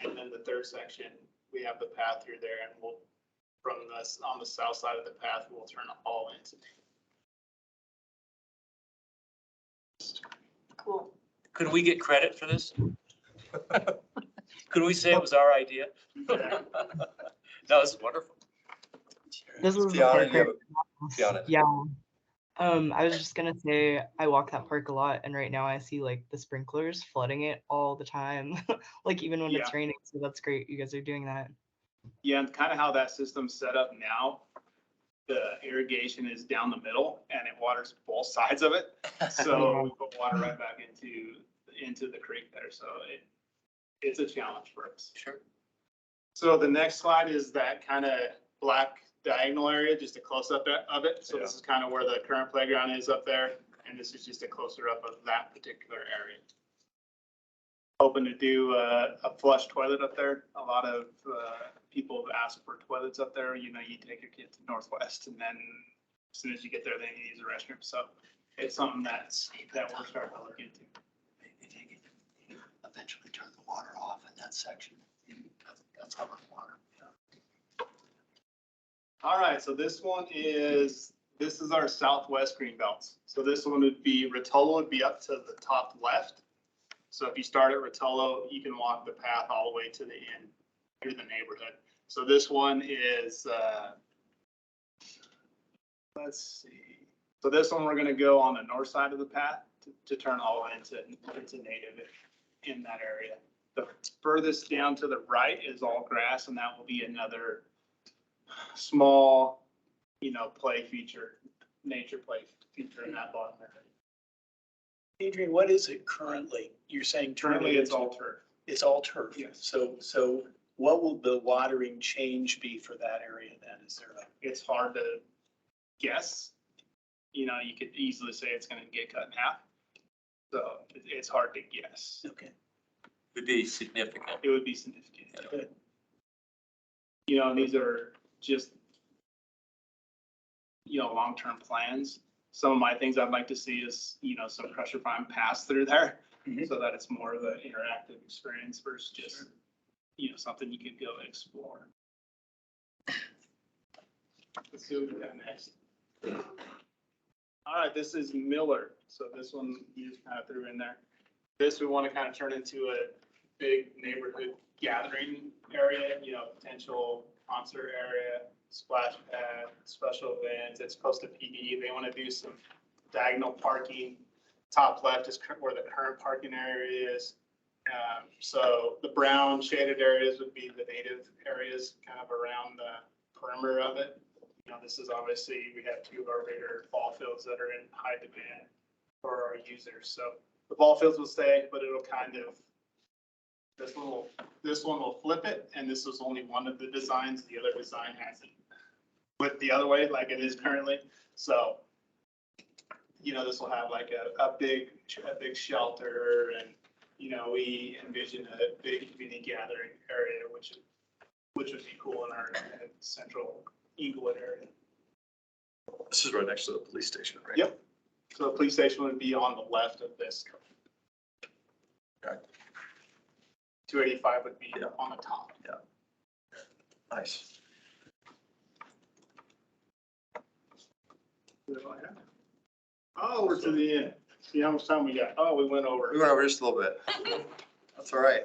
And then the third section, we have the path through there and on the south side of the path, we'll turn all into native. Cool. Could we get credit for this? Could we say it was our idea? No, this is wonderful. This is the Tiana, park you have right Tiana. Yeah. I was just gonna say, I walk that park a lot and right now I see like the sprinklers flooding it all the time. Like even when it's Yeah. raining, so that's great. You guys are doing that. Yeah, and kind of how that system's set up now, the irrigation is down the middle and it waters both sides of it. So we put water right back into the creek there. So it's a challenge for us. Sure. So the next slide is that kind of black diagonal area, just a close up of it. So this is kind of where the current playground is up there. And this is just a closer up of that particular area. Hoping to do a flush toilet up there. A lot of people have asked for toilets up there. You take your kid to Northwest and then as soon as you get there, they need to use the restroom. So it's something that we're starting to look into. Eventually turn the water off in that section. That's how much water. All right, so this is our southwest green belts. So this one would be, Rotolo would be up to the top left. So if you start at Rotolo, you can walk the path all the way to the end through the neighborhood. So this one is, let's see. So this one, we're gonna go on the north side of the path to turn all the way into native in that area. The furthest down to the right is all grass and that will be another small, play feature, nature play feature in that bottom area. Adrian, what is it currently? You're saying. Currently, it's all turf. It's all turf. Yes. So What will the watering change be for that area then? Is there a? It's hard to guess. You know, you could easily say it's gonna get cut in half. So it's hard to guess. Okay. Would be significant. It would be significant. You know, and these are just, you know, long-term plans. Some of my things I'd like to see is, you know, some pressure farm pass through there Mhm. so that it's more of an interactive experience versus just, you know, something you could go explore. Let's see what we got next. All right, this is Miller. So this one you just kind of threw in there. This we want to kind of turn into a big neighborhood gathering area, you know, potential concert area, splash pad, special events. It's close to PD. They want to do some diagonal parking. Top left is where the current parking area is. So the brown shaded areas would be the native areas kind of around the perimeter of it. You know, this is obviously, we have two of our bigger ball fields that are in high demand for our users. So the ball fields will stay, but it'll kind of, this one will flip it. And this was only one of the designs. The other design has it flipped the other way like it is currently. So, you know, this will have like a big shelter, and, you know, we envision a big community gathering area, which would be cool in our central Inglewood area. This is right next to the police station, right? Yep. So the police station would be on the left of this. Okay. 285 would be Yeah. on the top. Nice. Oh, we're to the end. See how much time we got? Oh, we went over. We went over just a little bit. That's all right.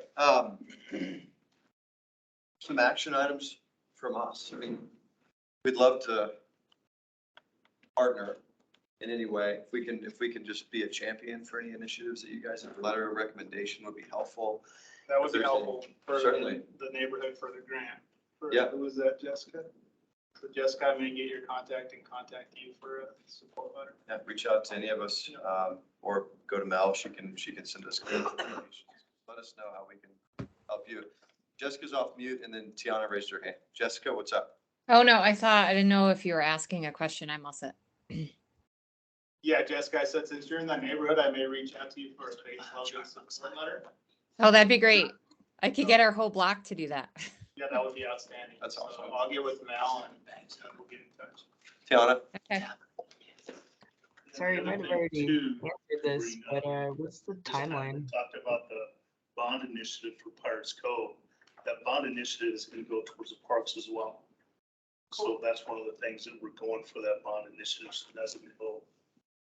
Some action items from us. I mean, we'd love to partner in any way. If we can just be a champion for any initiatives that you guys have, a letter of recommendation would be helpful. That would be helpful for Certainly. the neighborhood for the grant. Yeah. Who was that, Jessica? So Jessica, I may get your contact and contact you for a support letter. Yeah, reach out to any of us, or go to Mel. She can send us communications. Let us know how we can help you. Jessica's off mute, and then Tiana raised her hand. Jessica, what's up? Oh, no, I didn't know if you were asking a question. I'm all set. Yeah, Jessica, I said, since you're in that neighborhood, I may reach out to you for a face logo support letter. Oh, that'd be great. I could get our whole block to do that. Yeah, that would be outstanding. That's awesome. So I'll get with Mel and we'll get in touch. Tiana? Okay. Sorry, you might have already answered this, but what's the timeline? Talked about the bond initiative for Pirates Cove. That bond initiative is going to go towards the parks as well. So that's one of the things that we're going for, that bond initiative. So that's going to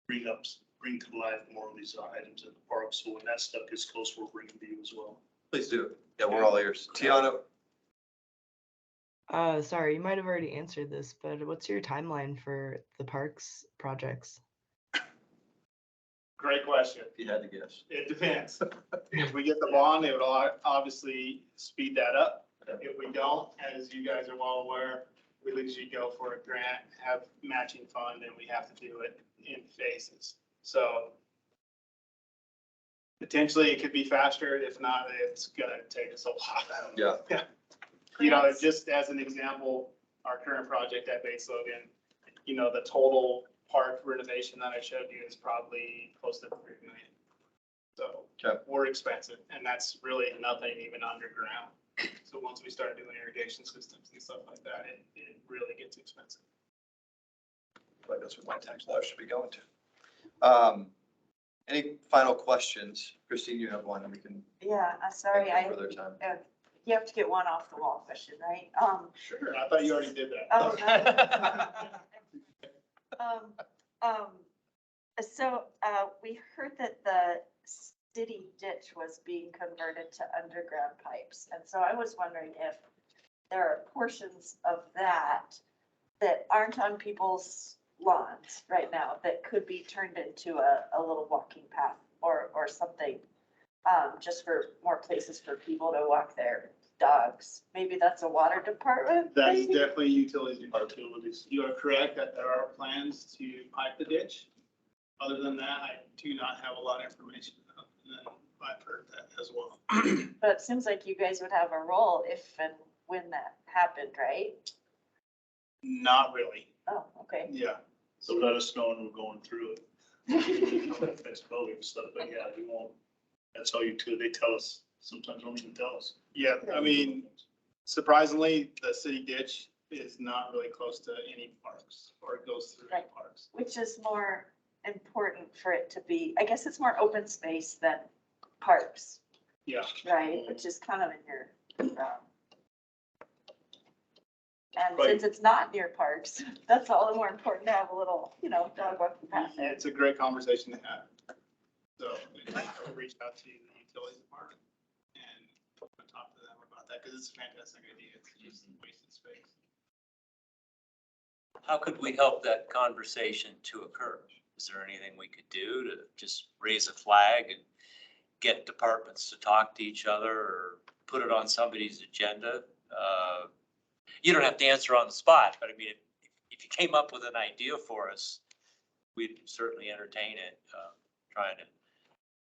bring to life more of these items in the park. So when that stuff gets close, we'll bring it to you as well. Please do. Yeah, we're all ears. Tiana? Sorry, you might have already answered this, but what's your timeline for the parks projects? Great question. If you had to guess. It depends. If we get the bond, it would obviously speed that up. If we don't, as you guys are well aware, we usually go for a grant, have matching fund, and we have to do it in phases. So potentially it could be faster. If not, it's gonna take us a while. Yeah. You know, just as an example, our current project at Bates Logan, you know, the total park renovation that I showed you is probably close to $3 million. So Okay. we're expensive, and that's really nothing even underground. So once we start doing irrigation systems and stuff like that, it really gets expensive. Like that's what my tax dollars should be going to. Any final questions? Christine, you have one, and we can. Yeah, sorry, Further time. you have to get one off the wall question, right? Sure. I thought you already did that. Oh, no. So, we heard that the city ditch was being converted to underground pipes. And so I was wondering if there are portions of that that aren't on people's lawns right now that could be turned into a little walking path or something, just for more places for people to walk their dogs. Maybe that's a water department That's thing? definitely utilities. You are correct that there are plans to pipe the ditch. Other than that, I do not have a lot of information. I've heard that as well. But it seems like you guys would have a role if and when that happened, right? Not really, Oh, okay. yeah. So let us know when we're going through it. That's building stuff, but yeah, we won't. That's all you two, they tell us, sometimes don't even tell us. Yeah, I mean, surprisingly, the city ditch is not really close to any parks, or it goes through any Right. parks. Which is more important for it to be, I guess it's more open space than parks, Yeah, right? Which is kind of in your, and Right. since it's not near parks, that's all the more important to have a little, dog walking path there. it's a great conversation to have. So I'll reach out to the utilities department and talk to them about that, because it's a fantastic idea. It's just wasted space. How could we help that conversation to occur? Is there anything we could do to just raise a flag and get departments to talk to each other or put it on somebody's agenda? You don't have to answer on the spot, but I mean, if you came up with an idea for us, we'd certainly entertain it, trying to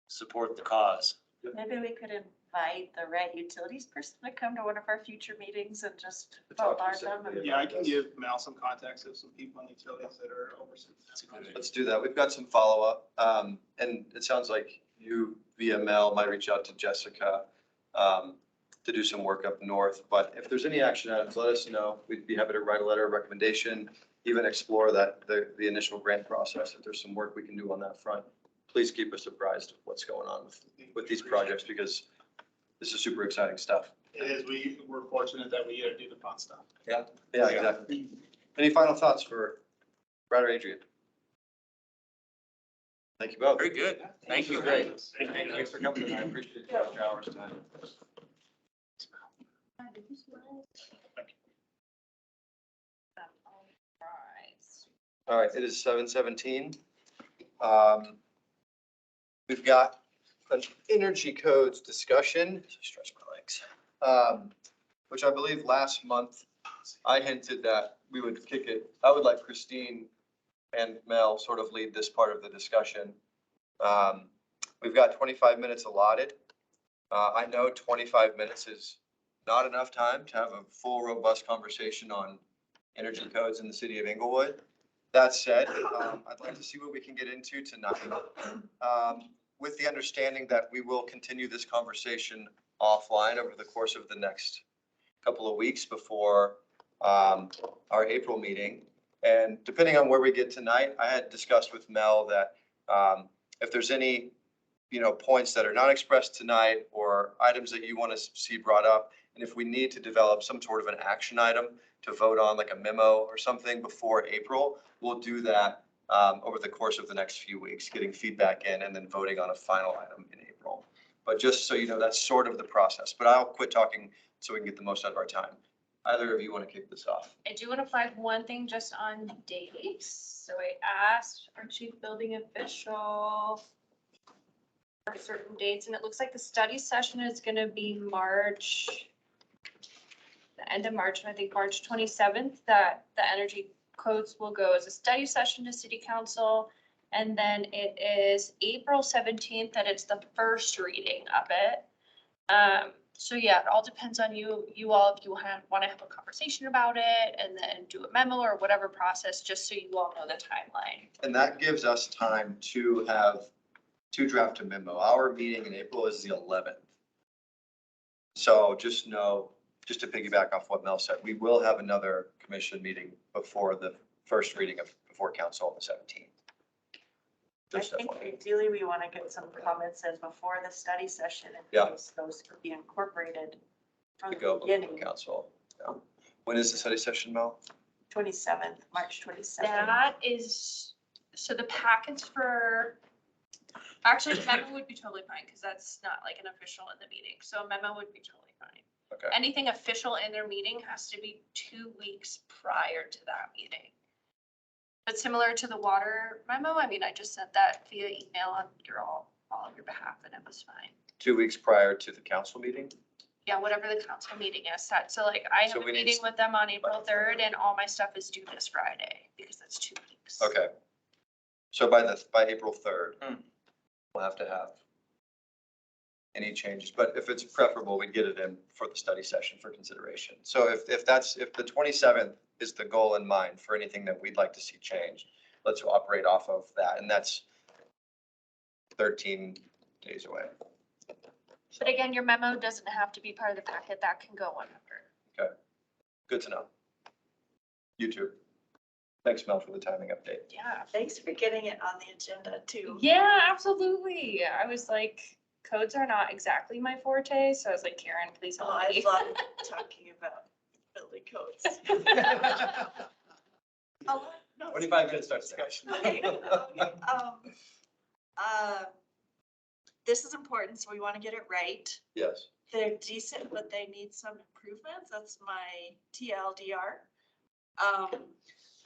support the cause. Maybe we could invite the right utilities person to come to one of our future meetings and just To talk bombard them. specifically and- Yeah, I can give Mel some contacts of some people in utilities that are overseeing. That's a good idea. Let's do that. We've got some follow-up. And it sounds like you via mail might reach out to Jessica to do some work up north. But if there's any action items, let us know. We'd be happy to write a letter of recommendation, even explore that, the initial grant process. If there's some work we can do on that front, please keep us apprised of what's going on with these projects, because this is super exciting stuff. It is, we're fortunate that we get to do the fun stuff. Yeah, exactly. Any final thoughts for Brad or Adrian? Thank you both. Very good. Thank you. Great. Thanks for coming tonight. I appreciate your extra hours time. All right, it is 7:17. We've got an energy codes discussion, stretch my legs, which I believe last month I hinted that we would kick it. I would like Christine and Mel sort of lead this part of the discussion. We've got 25 minutes allotted. I know 25 minutes is not enough time to have a full, robust conversation on energy codes in the city of Inglewood. That said, I'd like to see what we can get into tonight, with the understanding that we will continue this conversation offline over the course of the next couple of weeks before our April meeting. And depending on where we get tonight, I had discussed with Mel that if there's any, points that are not expressed tonight or items that you want to see brought up, and if we need to develop some sort of an action item to vote on, like a memo or something before April, we'll do that over the course of the next few weeks, getting feedback in and then voting on a final item in April. But just so you know, that's sort of the process, but I'll quit talking so we can get the most out of our time. Either of you want to kick this off? I do want to flag one thing just on dates. So I asked our chief building official for certain dates, and it looks like the study session is going to be the end of March, and I think March 27th, that the energy codes will go as a study session to city council. And then it is April 17th that it's the first reading of it. So yeah, it all depends on you all, if you want to have a conversation about it and then do a memo or whatever process, just so you all know the timeline. And that gives us time to draft a memo. Our meeting in April is the 11th. So just know, just to piggyback off what Mel said, we will have another commission meeting before the first reading before council on the 17th. I Just think FYI. ideally we want to get some comments in before the study session and Yeah. those could be incorporated from To the go before beginning, council. Yeah. When is the study session, Mel? 27th, March 27th. That is, so the packets for, actually a memo would be totally fine because that's not like an official in the meeting. So a memo would be totally fine. Okay. Anything official in their meeting has to be 2 weeks prior to that meeting. But similar to the water memo, I mean, I just sent that via email on all of your behalf and it was fine. 2 weeks prior to the council meeting? Yeah, whatever the council meeting is set. So like I So have a we need meeting with them on April 3rd and all my stuff is due this Friday because that's 2 weeks. Okay. So by April 3rd, we'll have to have any changes, but if it's preferable, we'd get it in for the study session for consideration. So if the 27th is the goal in mind for anything that we'd like to see changed, let's operate off of that. And that's 13 days away. But again, your memo doesn't have to be part of the packet. That can go whenever. Good to know. You too. Thanks, Mel, for the timing update. Yeah. Thanks for getting it on the agenda too. Yeah, absolutely. I was like, codes are not exactly my forte, so I was like, Karen, please Oh, help I me. love talking about building codes. Oh, no, 25 minutes starts there. discussion. Okay, okay, this is important, so we want to get it right. Yes. They're decent, but they need some improvements. That's my TLDR.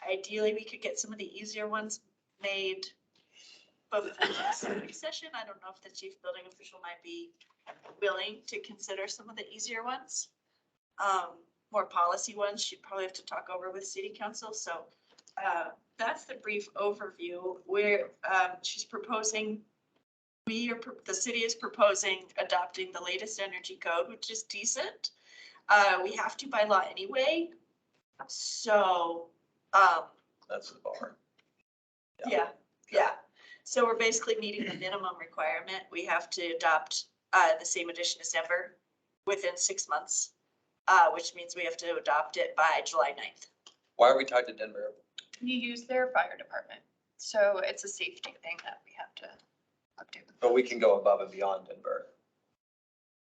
Ideally, we could get some of the easier ones made before the study session. I don't know if the chief building official might be willing to consider some of the easier ones. More policy ones, she'd probably have to talk over with city council. So that's the brief overview where she's proposing. The city is proposing adopting the latest energy code, which is decent. We have to by law anyway. So, That's the bar. yeah. So we're basically meeting the minimum requirement. We have to adopt the same edition as Denver within 6 months, which means we have to adopt it by July 9th. Why are we tied to Denver? You use their fire department, so it's a safety thing that we have to update. But we can go above and beyond Denver.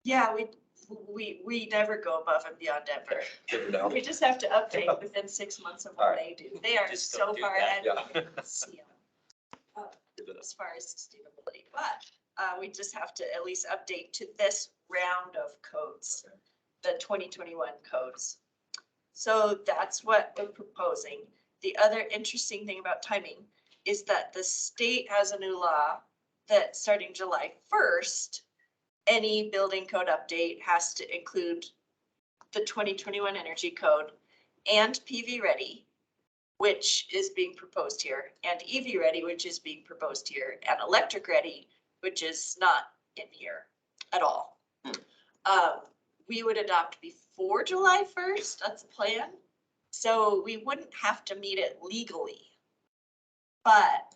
Yeah, we never go above and beyond Denver. Good to know. We just have to update within 6 months of what they do. They are Just so don't do far that, ahead. yeah. we can't see 'em, as far as sustainability, but we just have to at least update to this round of codes, the 2021 codes. So that's what we're proposing. The other interesting thing about timing is that the state has a new law that starting July 1st, any building code update has to include the 2021 energy code and PV ready, which is being proposed here, and EV ready, which is being proposed here, and electric ready, which is not in here at all. We would adopt before July 1st, that's the plan. So we wouldn't have to meet it legally. But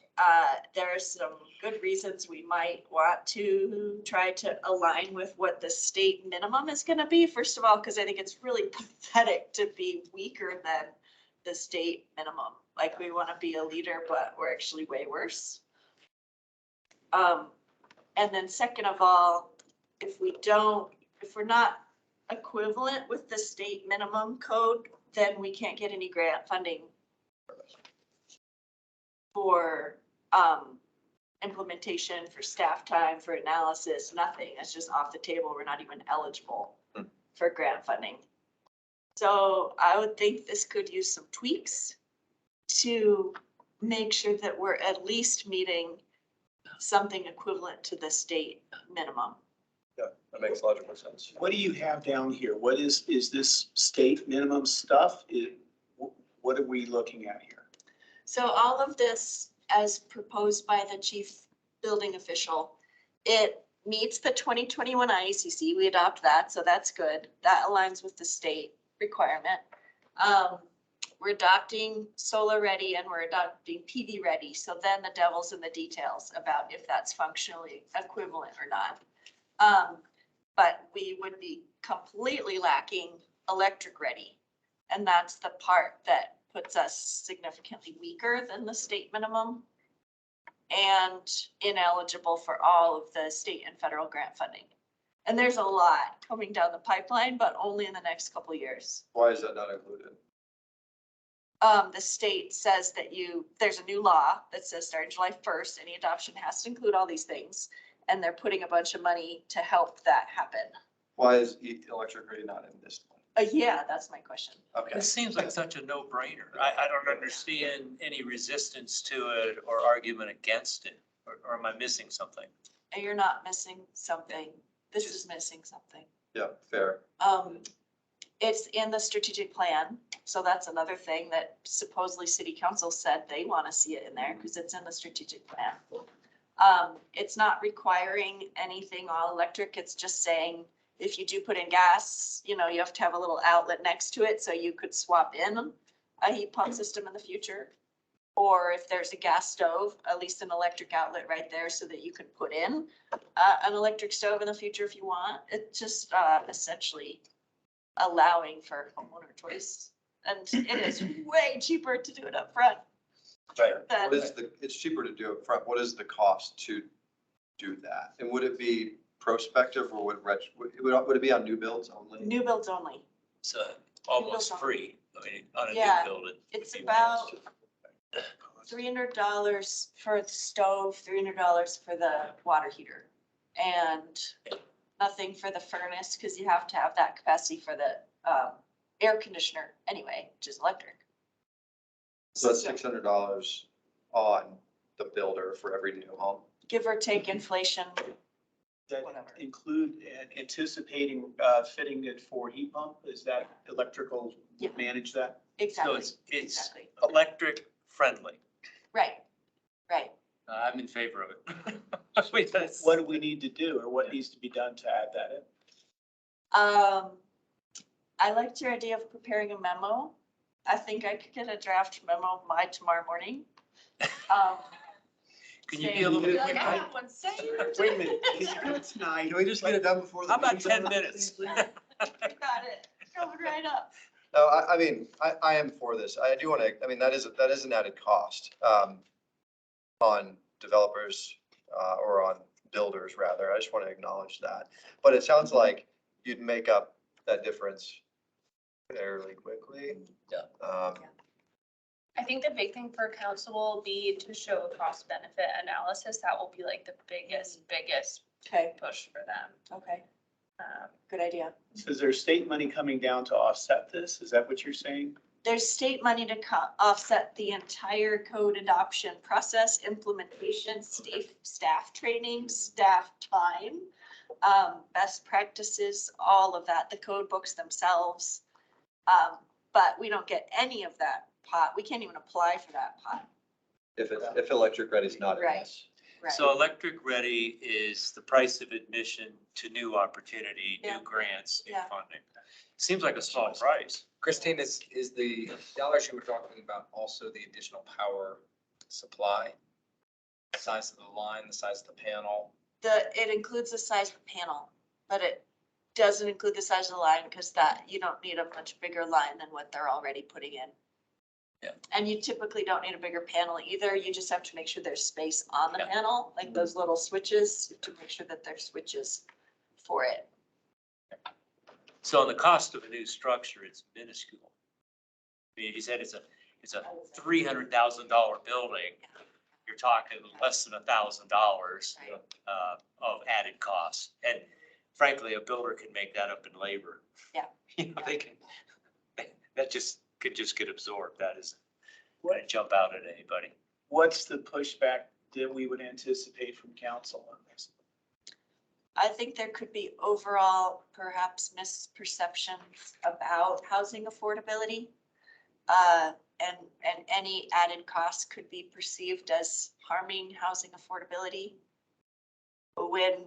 there are some good reasons we might want to try to align with what the state minimum is gonna be. First of all, because I think it's really pathetic to be weaker than the state minimum. Like, we want to be a leader, but we're actually way worse. And then second of all, if we're not equivalent with the state minimum code, then we can't get any grant funding for implementation, for staff time, for analysis, nothing. It's just off the table. We're not even eligible for grant funding. So I would think this could use some tweaks to make sure that we're at least meeting something equivalent to the state minimum. Yeah, that makes logical sense. What do you have down here? What is this state minimum stuff? What are we looking at here? So all of this, as proposed by the chief building official, it meets the 2021 IACC. We adopt that, so that's good. That aligns with the state requirement. We're adopting solar ready and we're adopting PV ready. So then the devil's in the details about if that's functionally equivalent or not. But we would be completely lacking electric ready. And that's the part that puts us significantly weaker than the state minimum and ineligible for all of the state and federal grant funding. And there's a lot coming down the pipeline, but only in the next couple of years. Why is that not included? The state says that there's a new law that says starting July 1st, any adoption has to include all these things. And they're putting a bunch of money to help that happen. Why is electric ready not in this one? Yeah, that's my question. Okay. This seems like such a no-brainer. I don't understand any resistance to it or argument against it, or am I missing something? And you're not missing something. This is missing something. Yeah, fair. It's in the strategic plan. So that's another thing that supposedly city council said they want to see it in there because it's in the strategic plan. It's not requiring anything all electric. It's just saying if you do put in gas, you know, you have to have a little outlet next to it so you could swap in a heat pump system in the future. Or if there's a gas stove, at least an electric outlet right there so that you can put in an electric stove in the future if you want. It's just essentially allowing for homeowner choice. And it is way cheaper to do it up front. Right. Then- What is it's cheaper to do it front. What is the cost to do that? And would it be prospective or would it be on new builds only? New builds only. It's almost free. I mean, on a Yeah, new building. It's about $300 for the stove, $300 for the water heater. And nothing for the furnace, because you have to have that capacity for the air conditioner anyway, which is electric. So that's $600 on the builder for every new home. Give or take inflation. That Whatever. include anticipating fitting it for heat pump? Is that electrical Yeah. manage that? Exactly. it's Exactly. electric friendly. Right, right. I'm in favor of it. I mean, that's- What do we need to do or what needs to be done to add that in? I liked your idea of preparing a memo. I think I could get a draft memo by tomorrow morning. Can you be a little bit Like, I quicker? have one saved. Wait a minute, can you do it tonight? Can we just get it done before the? How about meeting's 10 over? minutes? You got it. Coming right up. No, I mean, I am for this. I do want to, I mean, that is an added cost on developers or on builders rather. I just want to acknowledge that. But it sounds like you'd make up that difference fairly quickly. Yeah. I think the big thing for council will be to show a cost benefit analysis. That will be like the biggest Okay, push for them. okay. Um, Good idea. So is there state money coming down to offset this? Is that what you're saying? There's state money to offset the entire code adoption process, implementation, staff training, staff time, best practices, all of that, the code books themselves. But we don't get any of that pot. We can't even apply for that pot. If electric ready is not in Right. this. Right. So electric ready is the price of admission to new opportunity, Yeah. new grants, new Yeah. funding. Seems like a small price. Christine, is the dollars you were talking about also the additional power supply? Size of the line, the size of the panel? It includes the size of the panel, but it doesn't include the size of the line because you don't need a much bigger line than what they're already putting in. Yeah. And you typically don't need a bigger panel either. You just have to make sure there's space on the Yeah. panel, like those little switches, to make sure that there's switches for it. So the cost of a new structure is minuscule. I mean, you said it's a $300,000 building. You're talking less than $1,000 of added costs. And frankly, a builder can make that up in labor. Yeah. You know, they can, that could just get absorbed. That isn't going to jump out at anybody. What's the pushback that we would anticipate from council on this? I think there could be overall perhaps misperceptions about housing affordability. And any added costs could be perceived as harming housing affordability. When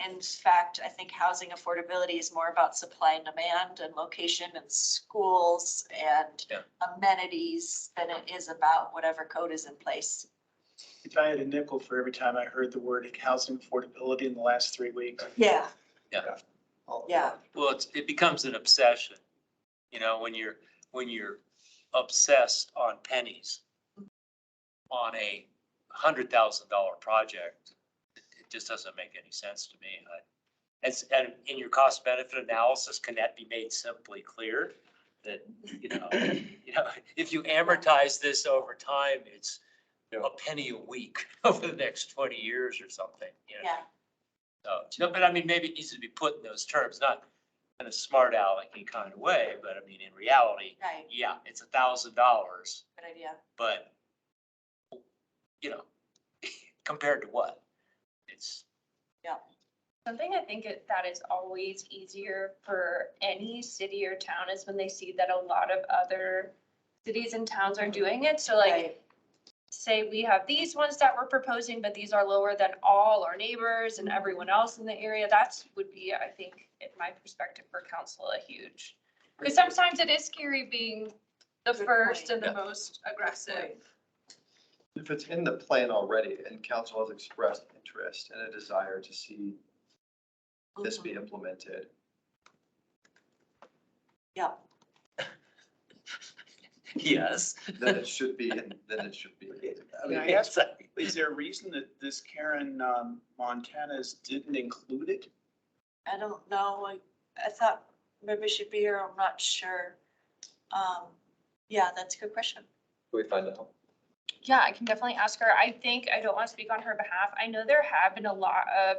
in fact, I think housing affordability is more about supply and demand and location and schools and Yeah. amenities than it is about whatever code is in place. If I had a nickel for every time I heard the word housing affordability in the last 3 weeks. Yeah, Yeah. yeah, Well, it becomes an obsession, you know, when you're obsessed on pennies on a $100,000 project, it just doesn't make any sense to me. And in your cost benefit analysis, can that be made simply clear that, you know, if you amortize this over time, it's a penny a week over the next 20 years or something, you know? yeah. So, but I mean, maybe it needs to be put in those terms, not in a smart alecky kind of way, but I mean, in reality, Right, yeah, it's $1,000, good idea. but you know, compared to what? It's, Something I think that is always easier for any city or town is when they see that a lot of other cities and towns are doing it. So like, Right. say we have these ones that we're proposing, but these are lower than all our neighbors and everyone else in the area, that's would be, I think, in my perspective for council, a huge. Because sometimes it is scary being the Good first point. and the most aggressive. If it's in the plan already and council has expressed interest and a desire to see this be implemented, Yeah. Yes. then it should be, then it should be. I mean, I guess, is there a reason that this Karen Montana's didn't include it? I don't know, I thought maybe she'd be here, I'm not sure. Yeah, that's a good question. Can we find out? Yeah, I can definitely ask her. I think, I don't want to speak on her behalf. I know there have been a lot of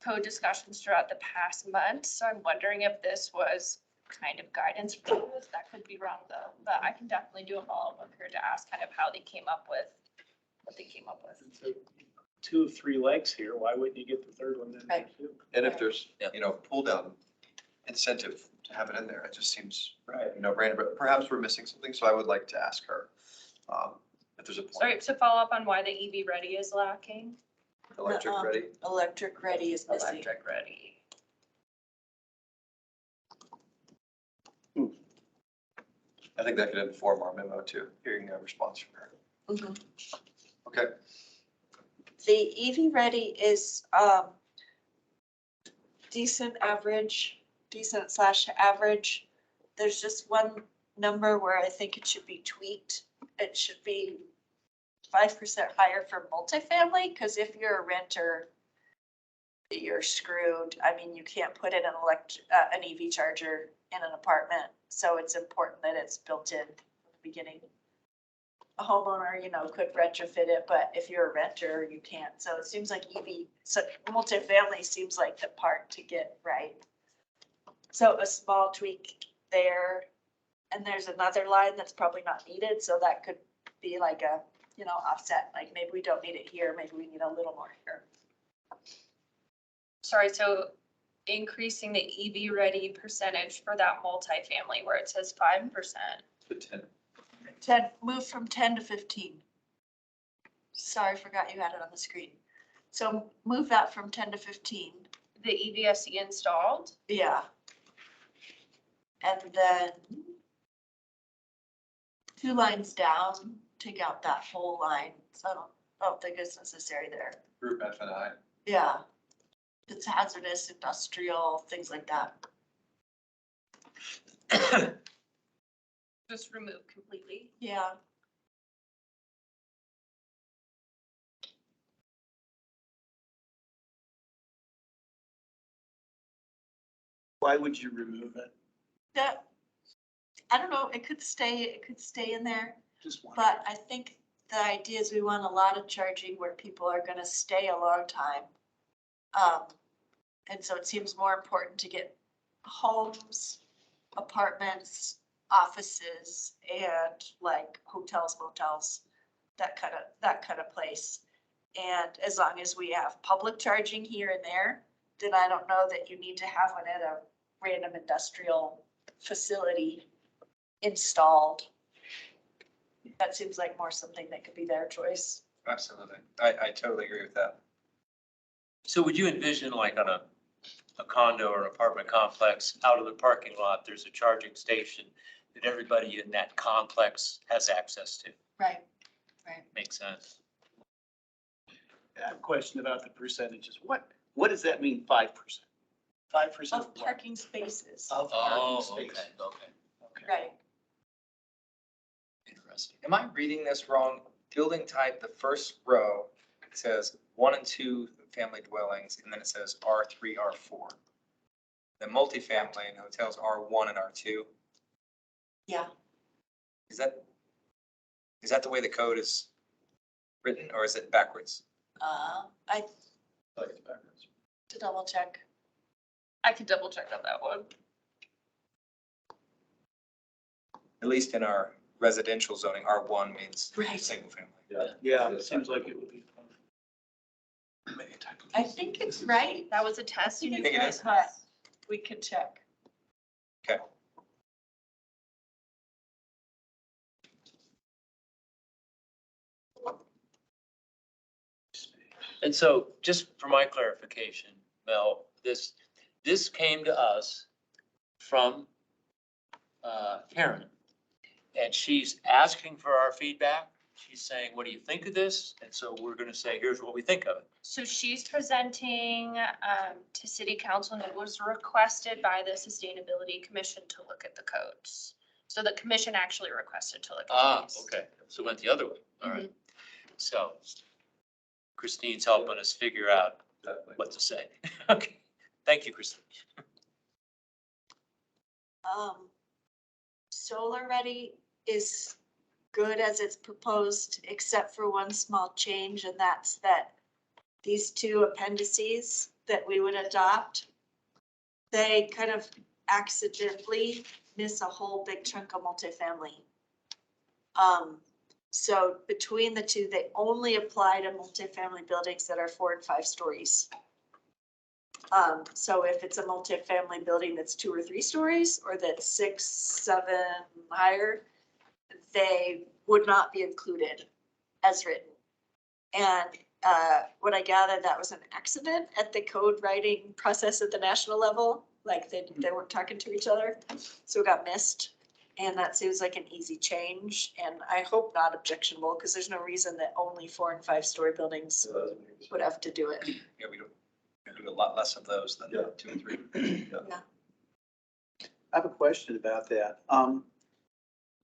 code discussions throughout the past month, so I'm wondering if this was kind of guidance for us. That could be wrong though, but I can definitely do a follow-up with her to ask kind of how they came up with what they came up with. So 2 of 3 legs here, why wouldn't you get the third one then? Right. And if there's, Yeah. you know, pull down incentive to have it in there, it just seems, Right. you know, brainer, but perhaps we're missing something, so I would like to ask her. If there's a point. Sorry, to follow up on why the EV ready is lacking. Electric ready? Electric ready is missing. Electric ready. I think that could inform our memo too, hearing a response from her. Mhm. Okay, The EV ready is, decent average, decent slash average. There's just one number where I think it should be tweaked. It should be 5% higher for multifamily, because if you're a renter, you're screwed. I mean, you can't put in an EV charger in an apartment, so it's important that it's built in from the beginning. A homeowner, you know, could retrofit it, but if you're a renter, you can't. So it seems like so multifamily seems like the part to get right. So a small tweak there, and there's another line that's probably not needed, so that could be like a, you know, offset, like maybe we don't need it here, maybe we need a little more here. Sorry, so increasing the EV ready percentage for that multifamily where it says 5%. to 10. 10, move from 10 to 15. Sorry, forgot you had it on the screen. So move that from 10 to 15. The EVSE installed. Yeah. And then 2 lines down, take out that whole line. So I don't think it's necessary there. Group F and I. Yeah. It's hazardous, industrial, things like that. Just remove completely. Yeah. Why would you remove it? That, I don't know, it could stay in there. Just one. But I think the idea is we want a lot of charging where people are gonna stay a long time. And so it seems more important to get homes, apartments, offices, and like hotels, motels, that kind of place. And as long as we have public charging here and there, then I don't know that you need to have one at a random industrial facility installed. That seems like more something that could be their choice. Absolutely. I totally agree with that. So would you envision like on a condo or apartment complex, out of the parking lot, there's a charging station that everybody in that complex has access to? Right. Makes sense. I have a question about the percentages. What does that mean, 5%? 5% Of parking spaces. Of Oh, parking okay, space. okay. Okay. Right. Interesting. Am I reading this wrong? Building type, the first row, it says 1 and 2 family dwellings, and then it says R3, R4. The multifamily and hotels R1 and R2. Yeah. Is that the way the code is written, or is it backwards? I Like it's backwards. to double check. I could double check on that one. At least in our residential zoning, R1 means Right. single family. Yeah, it seems like it would be. I think it's right. That was a test. You think it is? But we could check. Okay. And so just for my clarification, Mel, this came to us from Karen. And she's asking for our feedback. She's saying, what do you think of this? And so we're gonna say, here's what we think of it. So she's presenting to city council, and it was requested by the Sustainability Commission to look at the codes. So the commission actually requested to look at these. Okay, so it went the other way, all right. So Christine's helping us figure out what to say. Okay, thank you, Christine. Solar Ready is good as it's proposed, except for one small change, and that's that these two appendices that we would adopt, they kind of accidentally miss a whole big chunk of multifamily. So between the two, they only apply to multifamily buildings that are 4 and 5 stories. So if it's a multifamily building that's 2 or 3 stories, or that's 6, 7 higher, they would not be included as written. And what I gathered, that was an accident at the code writing process at the national level. Like they weren't talking to each other, so it got missed. And that seems like an easy change, and I hope not objectionable, because there's no reason that only 4 and 5 story buildings would have to do it. Yeah, we do a lot less of those than 2 and 3. Yeah. I have a question about that.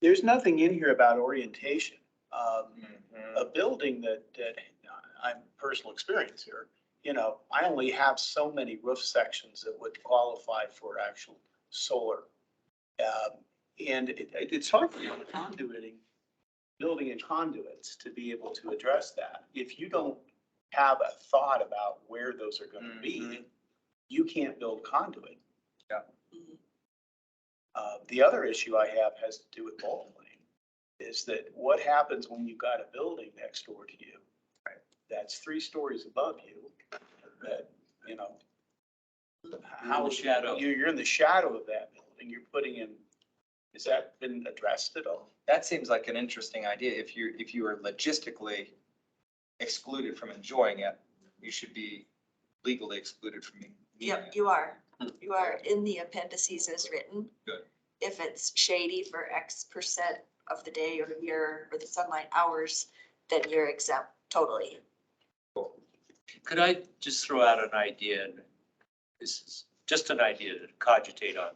There's nothing in here about orientation. A building that I'm personal experience here, you know, I only have so many roof sections that would qualify for actual solar. And it's hard for conduiting, building and conduits to be able to address that. If you don't have a thought about where those are going to be, you can't build conduit. Yeah. The other issue I have has to do with bulk lane, is that what happens when you've got a building next door to you? Right. That's 3 stories above you, that, you know. You're in the shadow. You're in the shadow of that building, you're putting in, has that been addressed at all? That seems like an interesting idea. If you are logistically excluded from enjoying it, you should be legally excluded from it. Yep, you are. You are in the appendices as written. Good. If it's shady for X% of the day or year or the sunlight hours, then you're exempt totally. Could I just throw out an idea? And this is just an idea to cogitate on.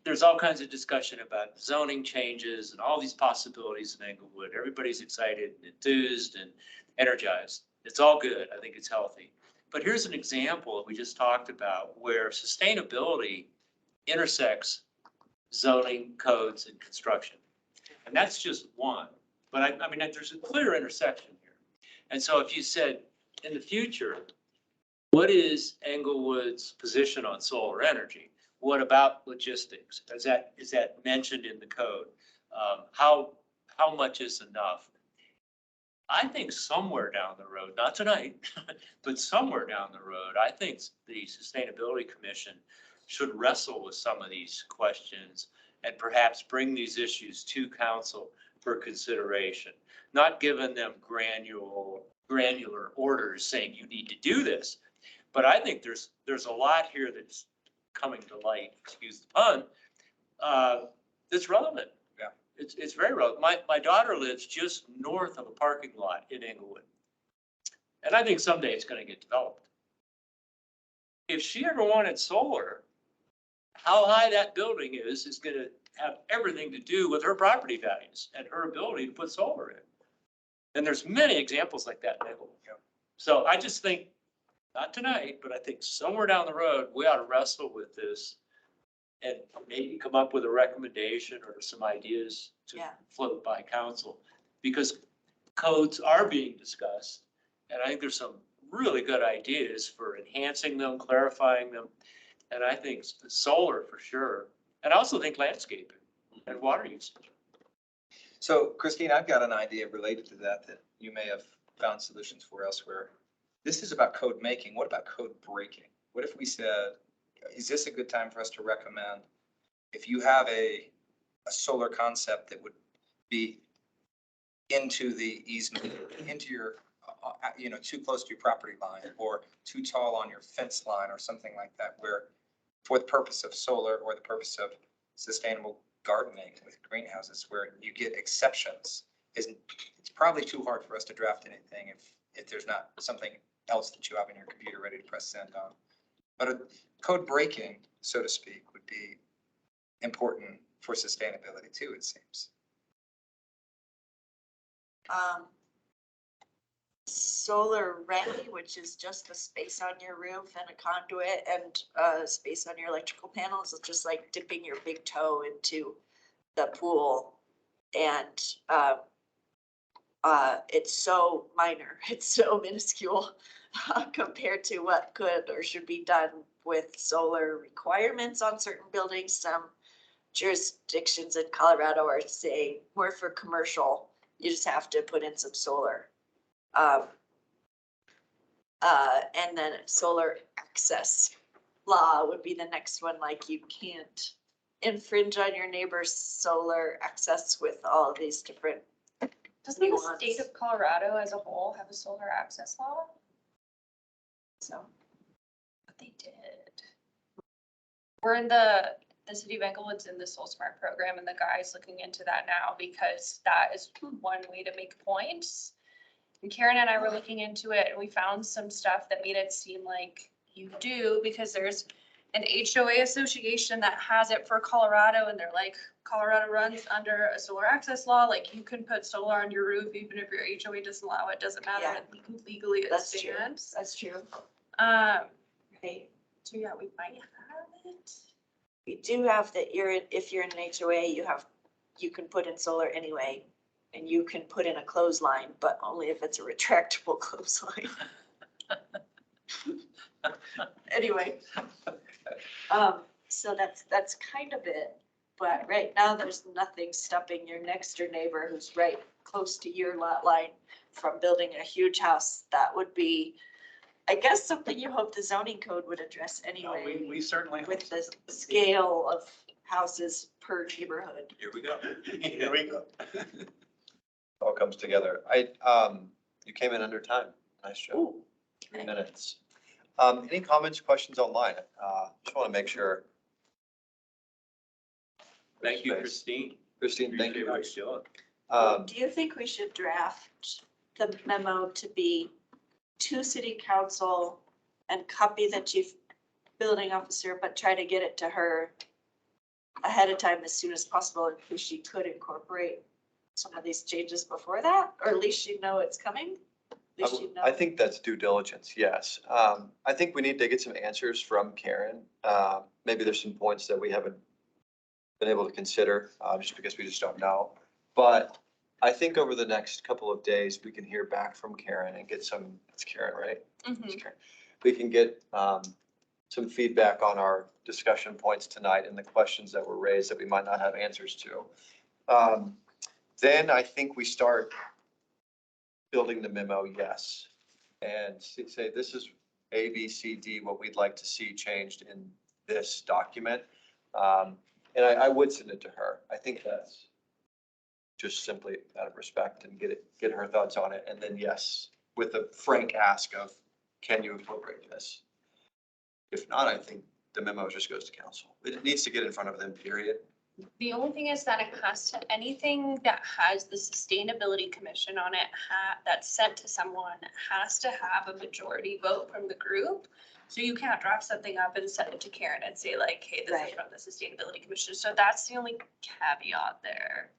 There's all kinds of discussion about zoning changes and all these possibilities in Englewood. Everybody's excited and enthused and energized. It's all good. I think it's healthy. But here's an example we just talked about where sustainability intersects zoning, codes, and construction. And that's just one. But I mean, there's a clear intersection here. And so if you said, in the future, what is Englewood's position on solar energy? What about logistics? Is that mentioned in the code? How much is enough? I think somewhere down the road, not tonight, but somewhere down the road, I think the Sustainability Commission should wrestle with some of these questions and perhaps bring these issues to council for consideration, not giving them granular orders saying you need to do this. But I think there's a lot here that's coming to light, excuse the pun, that's relevant. Yeah. It's very relevant. My daughter lives just north of a parking lot in Englewood. And I think someday it's going to get developed. If she ever wanted solar, how high that building is going to have everything to do with her property values and her ability to put solar in. And there's many examples like that in Englewood. Yeah. So I just think, not tonight, but I think somewhere down the road, we ought to wrestle with this and maybe come up with a recommendation or some ideas to float by council, because codes are being discussed. And I think there's some really good ideas for enhancing them, clarifying them. And I think solar for sure. And I also think landscaping and water usage. So Christine, I've got an idea related to that you may have found solutions for elsewhere. This is about code making. What about code breaking? What if we said, is this a good time for us to recommend, if you have a solar concept that would be into the easement, into your too close to your property line or too tall on your fence line or something like that, where for the purpose of solar or the purpose of sustainable gardening with greenhouses, where you get exceptions, it's probably too hard for us to draft anything if there's not something else that you have in your computer ready to press send on. But a code breaking, so to speak, would be important for sustainability too, it seems. Solar ready, which is just the space on your roof and a conduit and space on your electrical panels. It's just like dipping your big toe into the pool. And it's so minor, it's so minuscule compared to what could or should be done with solar requirements on certain buildings. Some jurisdictions in Colorado are saying more for commercial, you just have to put in some solar. And then solar access law would be the next one, like you can't infringe on your neighbor's solar access with all of these different. Doesn't the state of Colorado as a whole have a solar access law? So, But they did. We're in the city of Englewood's in the Soul Smart program, and the guy's looking into that now because that is one way to make points. And Karen and I were looking into it, and we found some stuff that made it seem like you do, because there's an HOA association that has it for Colorado, and they're like, Colorado runs under a solar access law, like you can put solar on your roof even if your HOA doesn't allow it, doesn't matter, Yeah. legally it that's true, stands. that's true. Right, so yeah, we might have it. We do have that if you're in an HOA, you can put in solar anyway. And you can put in a clothesline, but only if it's a retractable clothesline. Anyway. So that's kind of it. But right now, there's nothing stopping your next door neighbor who's right close to your lot line from building a huge house. That would be, I guess, something you hope the zoning code would address anyway. We certainly. With the scale of houses per neighborhood. Here we go. Here we go. All comes together. You came in under time. Nice job. Ooh. 3 minutes. Any comments, questions online? Just want to make sure. Thank you, Christine. Christine, thank you. Appreciate what Um, you're doing. Do you think we should draft the memo to be to city council and copy the chief building officer, but try to get it to her ahead of time as soon as possible, in case she could incorporate some of these changes before that, or at least she'd know it's coming? At least she'd know. I think that's due diligence, yes. I think we need to get some answers from Karen. Maybe there's some points that we haven't been able to consider, just because we just don't know. But I think over the next couple of days, we can hear back from Karen and get some, it's Karen, right? It's Karen. We can get some feedback on our discussion points tonight and the questions that were raised that we might not have answers to. Then I think we start building the memo, yes. And say, this is A, B, C, D, what we'd like to see changed in this document. And I would send it to her. I think that's just simply out of respect and get her thoughts on it. And then yes, with a frank ask of, can you incorporate this? If not, I think the memo just goes to council. It needs to get in front of them, period. The only thing is that it has to, anything that has the Sustainability Commission on it, that's sent to someone, has to have a majority vote from the group. So you can't draft something up and send it to Karen and say like, hey, this is from the Sustainability Commission. So that's the only caveat there.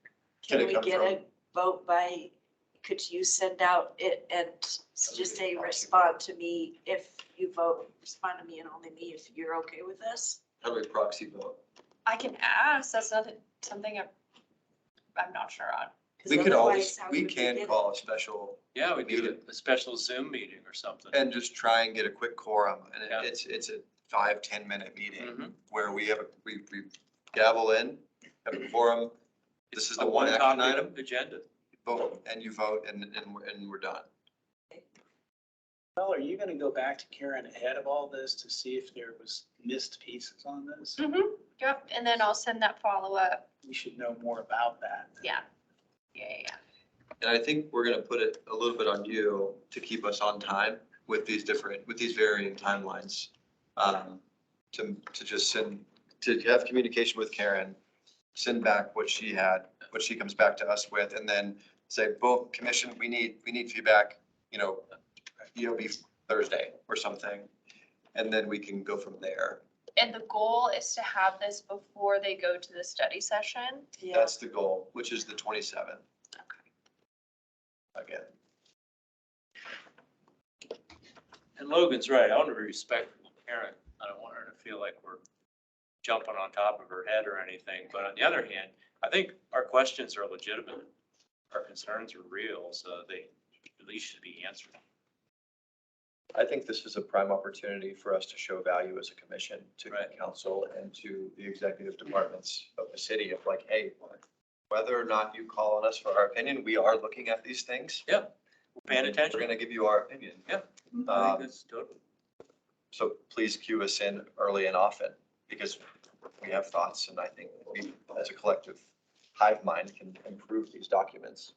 Can Can it we come get a vote by, could you send out it and just say, respond to me if you vote, respond to me and only me if you're okay with this? How do we proxy vote? I can ask, that's not something I'm not sure on. 'Cause We could always, otherwise, how we would can get it? call a special Yeah, we do a special Zoom meeting or something. and just try and get a quick quorum. And Yeah. it's a 5-10 minute meeting Mhm. where we have, we gavel in, have a quorum. This is the A one action copy item, Agenda. vote, and you vote and we're done. Well, are you gonna go back to Karen ahead of all this to see if there was missed pieces on this? Yep, and then I'll send that follow-up. We should know more about that. Yeah. And I think we're gonna put it a little bit on you to keep us on time with these varying timelines. To just to have communication with Karen, send back what she comes back to us with, and then say, boom, commission, we need feedback, EOB Thursday or something. And then we can go from there. And the goal is to have this before they go to the study session. Yeah. That's the goal, which is the 27th. Again. And Logan's right. I want to be respectful of Karen. I don't want her to feel like we're jumping on top of her head or anything. But on the other hand, I think our questions are legitimate. Our concerns are real, so they at least should be answered. I think this is a prime opportunity for us to show value as a commission to Right. council and to the executive departments of the city of like, hey, whether or not you call on us for our opinion, we are looking at these things. Yep. We're paying attention. We're gonna give you our opinion. Yep. I think Um, that's totally. So please cue us in early and often, because we have thoughts, and I think we, as a collective hive mind, can improve these documents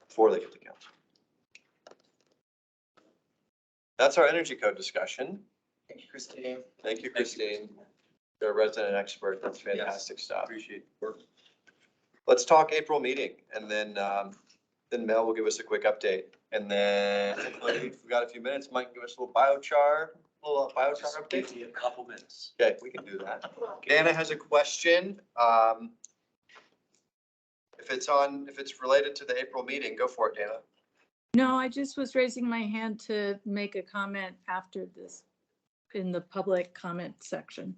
before they get to council. That's our energy code discussion. Thank you, Christine. Thank you, Christine. You're a resident expert. That's fantastic stuff. Appreciate Let's talk April meeting, and then Mel will give us a quick update. And then if we've got a few minutes, Mike, give us a little biochar update. Give me a couple minutes. Okay, we can do that. Dana has a question. If it's related to the April meeting, go for it, Dana. No, I just was raising my hand to make a comment after this in the public comment section.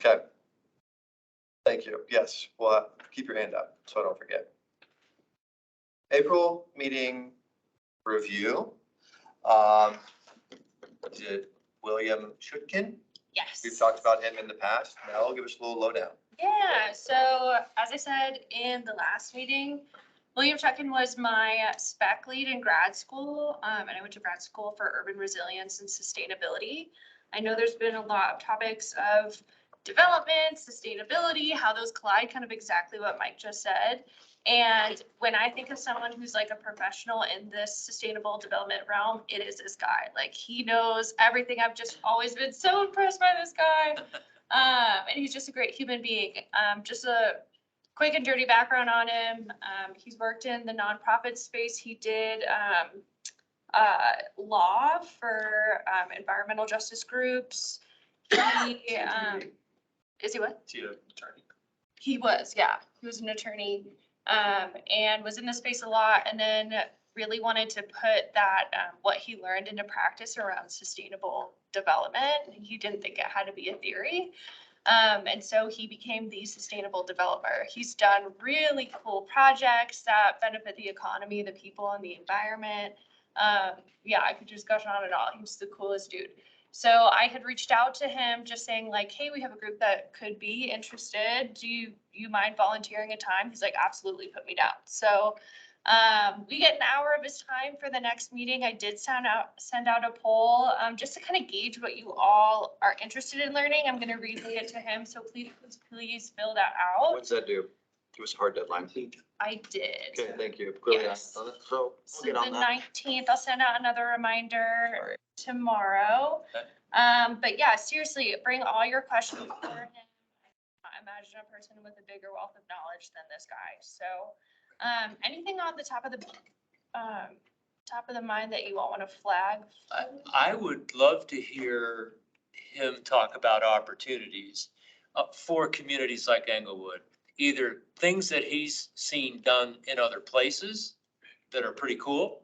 Okay. Thank you. Yes, well, keep your hand up so I don't forget. April meeting review. Did William Schutkin? Yes. We've talked about him in the past. Mel, give us a little lowdown. Yeah, so as I said in the last meeting, William Chutkin was my spec lead in grad school, and I went to grad school for urban resilience and sustainability. I know there's been a lot of topics of development, sustainability, how those collide, kind of exactly what Mike just said. And when I think of someone who's like a professional in this sustainable development realm, it is this guy. Like, he knows everything. I've just always been so impressed by this guy. And he's just a great human being. Just a quick and dirty background on him. He's worked in the nonprofit space. He did law for environmental justice groups. He is he what? Is he an attorney? He was, yeah. He was an attorney and was in the space a lot, and then really wanted to put that what he learned into practice around sustainable development. He didn't think it had to be a theory. And so he became the sustainable developer. He's done really cool projects that benefit the economy, the people, and the environment. Yeah, I could just gush on and on. He's the coolest dude. So I had reached out to him just saying like, hey, we have a group that could be interested. Do you mind volunteering a time? He's like, absolutely, put me down. So we get an hour of his time for the next meeting. I did send out a poll just to kind of gauge what you all are interested in learning. I'm going to relay it to him. So please fill that out. When's that due? Give us a hard deadline. I did. Okay, thank you. Clearly, Yes. so So we'll get the on that. 19th, I'll send out another reminder All right. tomorrow. Okay. But yeah, seriously, bring all your questions for him. I imagine a person with a bigger wealth of knowledge than this guy. So anything on the top of the mind that you all want to flag? I would love to hear him talk about opportunities for communities like Englewood. Either things that he's seen done in other places that are pretty cool,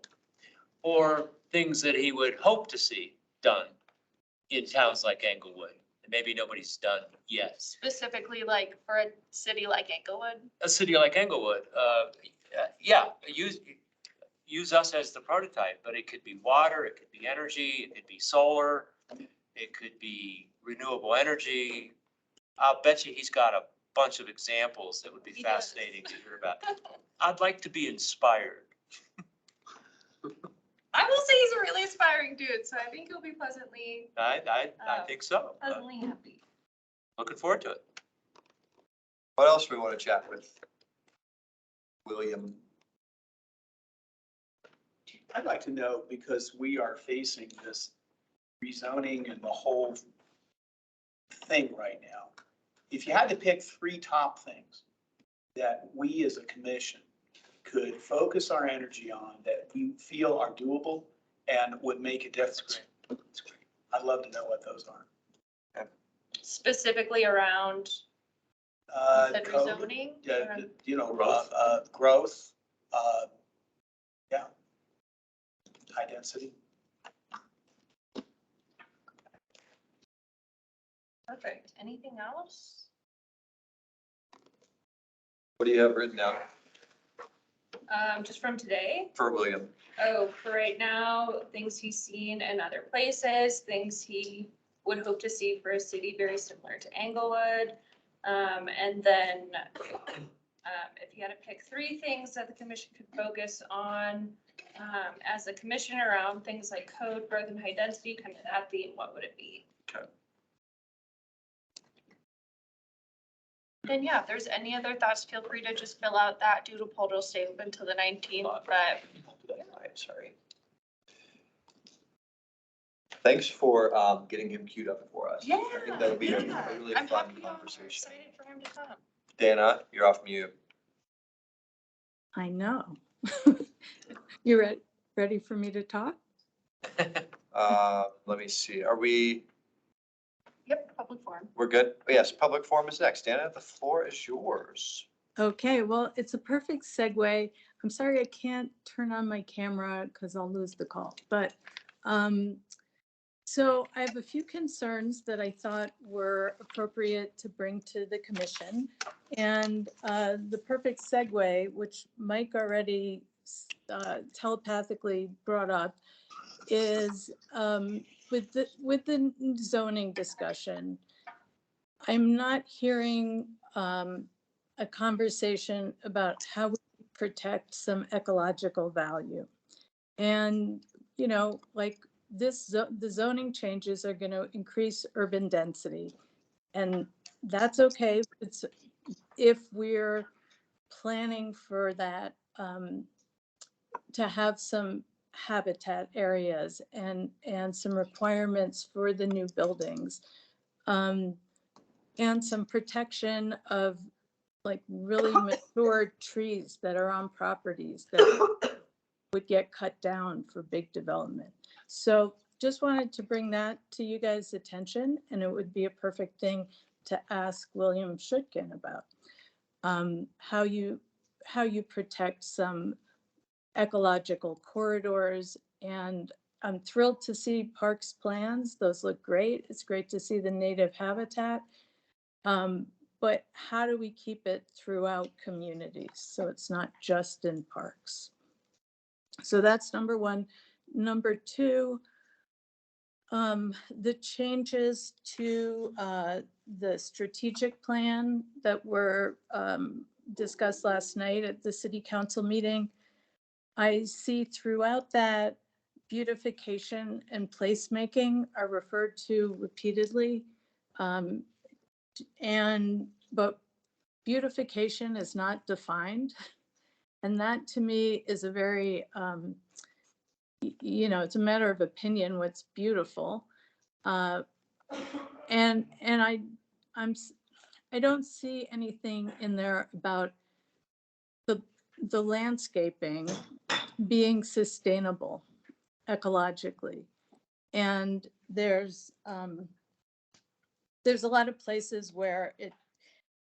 or things that he would hope to see done in towns like Englewood, that maybe nobody's done yet. Specifically, like for a city like Englewood? A city like Englewood, yeah, use us as the prototype, but it could be water, it could be energy, it could be solar, it could be renewable energy. I'll bet you he's got a bunch of examples that would be He does. fascinating to hear about. I'd like to be inspired. I will say he's a really inspiring dude, so I think he'll be pleasantly I think so. happy. Looking forward to it. What else we want to chat with William I'd like to know, because we are facing this rezoning and the whole thing right now. If you had to pick 3 top things that we as a commission could focus our energy on that we feel are doable and would make a difference, I'd love to know what those are. Specifically around the Code, rezoning. you know, Growth. growth, yeah. High density. Perfect. Anything else? What do you have written down Just from today? for William? Oh, for right now, things he's seen in other places, things he would hope to see for a city very similar to Englewood. And then if you had to pick 3 things that the commission could focus on as a commission around things like code, growth, and high density, kind of that theme, what would it be? Okay. And yeah, if there's any other thoughts, feel free to just fill out that doodle poll. It'll stay open until the 19th, but I'm sorry. Thanks for getting him queued up for us. I think that would be a really I'm fun happy. I'm conversation. excited for him to come. Dana, you're off mute. I know. You ready for me to talk? Let me see. Are we, Yep, public forum. we're good? Yes, public forum is next. Dana, the floor is yours. Okay, well, it's a perfect segue. I'm sorry I can't turn on my camera because I'll lose the call. But so I have a few concerns that I thought were appropriate to bring to the commission. And the perfect segue, which Mike already telepathically brought up, is with the zoning discussion. I'm not hearing a conversation about how we protect some ecological value. And, you know, like the zoning changes are going to increase urban density. And that's okay. It's if we're planning for that to have some habitat areas and some requirements for the new buildings. And some protection of like really mature trees that are on properties that would get cut down for big development. So just wanted to bring that to you guys' attention, and it would be a perfect thing to ask William Schutkin about how you protect some ecological corridors. And I'm thrilled to see Parks plans. Those look great. It's great to see the native habitat. But how do we keep it throughout communities so it's not just in parks? So that's number one. Number two, the changes to the strategic plan that were discussed last night at the city council meeting. I see throughout that beautification and placemaking are referred to repeatedly. But beautification is not defined. And that to me is a very, it's a matter of opinion, what's beautiful. And I don't see anything in there about the landscaping being sustainable ecologically. And there's a lot of places where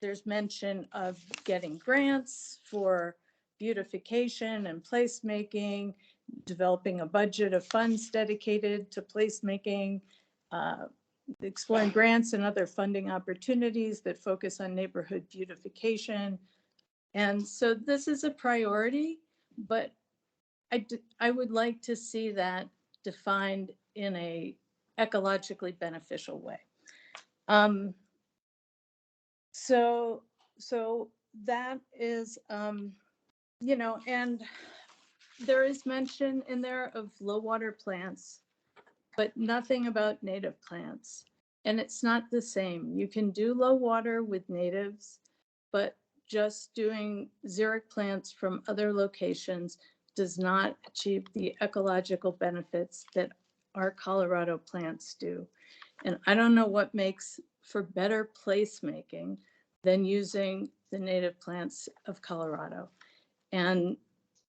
there's mention of getting grants for beautification and placemaking, developing a budget of funds dedicated to placemaking, exploring grants and other funding opportunities that focus on neighborhood beautification. And so this is a priority, but I would like to see that defined in a ecologically beneficial way. So that is, and there is mention in there of low water plants, but nothing about native plants. And it's not the same. You can do low water with natives, but just doing xeric plants from other locations does not achieve the ecological benefits that our Colorado plants do. And I don't know what makes for better placemaking than using the native plants of Colorado. And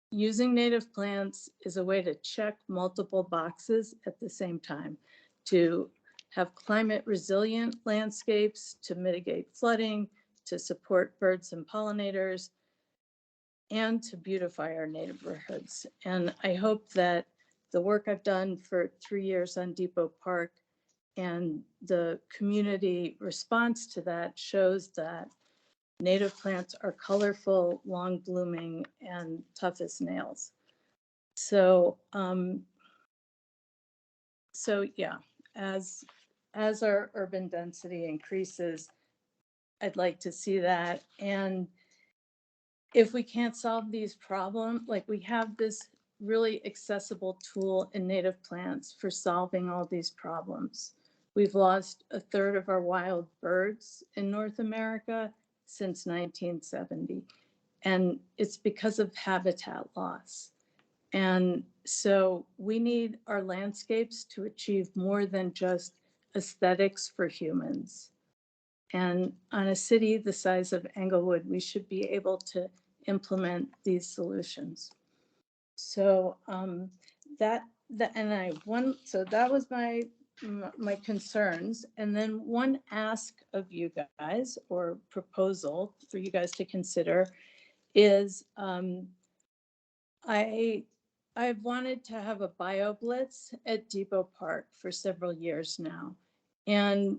using native plants is a way to check multiple boxes at the same time, to have climate resilient landscapes, to mitigate flooding, to support birds and pollinators, and to beautify our neighborhoods. And I hope that the work I've done for 3 years on Depot Park and the community response to that shows that native plants are colorful, long blooming, and tough as nails. So, yeah, as our urban density increases, I'd like to see that. And if we can't solve these problems, like we have this really accessible tool in native plants for solving all these problems. We've lost a third of our wild birds in North America since 1970. And it's because of habitat loss. And so we need our landscapes to achieve more than just aesthetics for humans. And on a city the size of Englewood, we should be able to implement these solutions. So that was my concerns. And then one ask of you guys, or proposal for you guys to consider, is I've wanted to have a bio blitz at Depot Park for several years now. And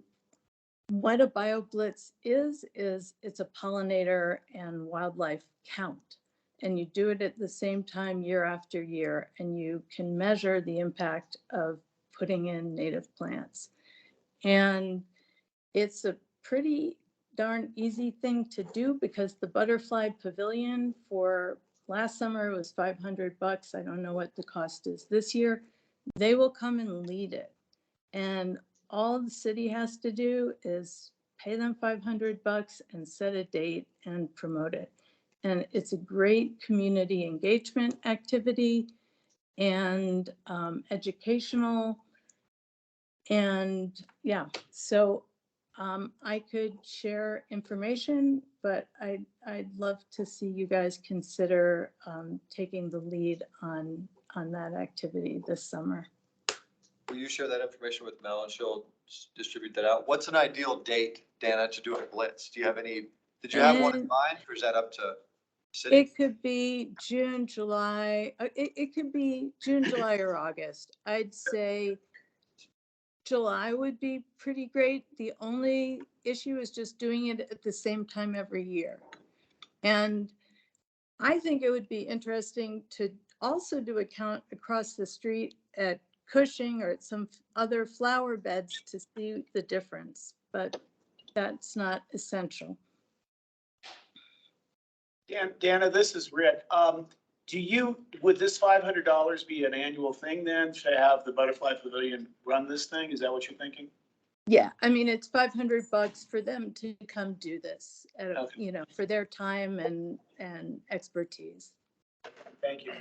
what a bio blitz is it's a pollinator and wildlife count. And you do it at the same time year after year, and you can measure the impact of putting in native plants. And it's a pretty darn easy thing to do, because the butterfly pavilion for last summer was $500. I don't know what the cost is this year. They will come and lead it. And all the city has to do is pay them $500 and set a date and promote it. And it's a great community engagement activity and educational. And yeah, so I could share information, but I'd love to see you guys consider taking the lead on that activity this summer. Will you share that information with Mel and she'll distribute that out? What's an ideal date, Dana, to do a blitz? Do you have any, did you have one in mind, or is that up to city? It could be June, July, it could be June, July, or August. I'd say July would be pretty great. The only issue is just doing it at the same time every year. And I think it would be interesting to also do a count across the street at Cushing or at some other flower beds to see the difference, but that's not essential. Dana, this is Rick. Would this $500 be an annual thing then, to have the Butterfly Pavilion run this thing? Is that what you're thinking? Yeah, I mean, it's $500 for them to come do this, Okay. For their time and expertise. Thank you.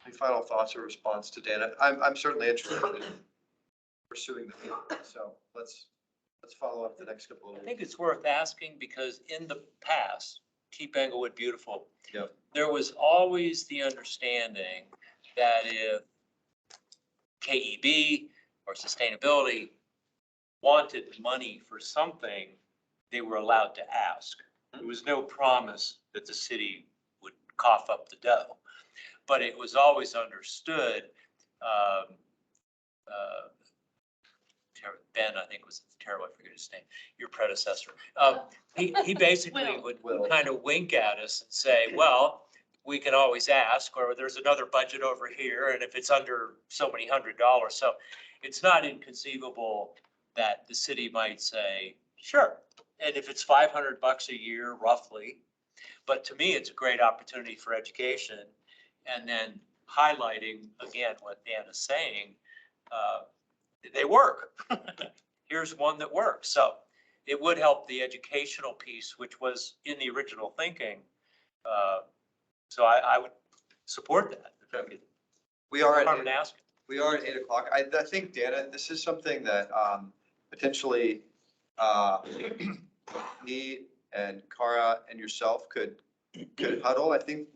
Any final thoughts or response to Dana? I'm certainly interested in pursuing the field, so let's follow up the next couple of I weeks. think it's worth asking, because in the past, Keep Englewood Beautiful, Yep. there was always the understanding that if KEB or sustainability wanted money for something, they were allowed to ask. There was no promise that the city would cough up the dough, but it was always understood. Ben, I think was terrible, I forget his name, your predecessor. He basically would kind of wink at us and say, well, we can always ask, or there's another budget over here, and if it's under so many $100. So it's not inconceivable that the city might say, sure. And if it's $500 a year, roughly. But to me, it's a great opportunity for education. And then highlighting, again, what Dan is saying, they work. Here's one that works. So it would help the educational piece, which was in the original thinking, So I would support that. We are Harm at, in asking. we are at 8 o'clock. I think, Dana, this is something that potentially me and Cara and yourself could huddle. I think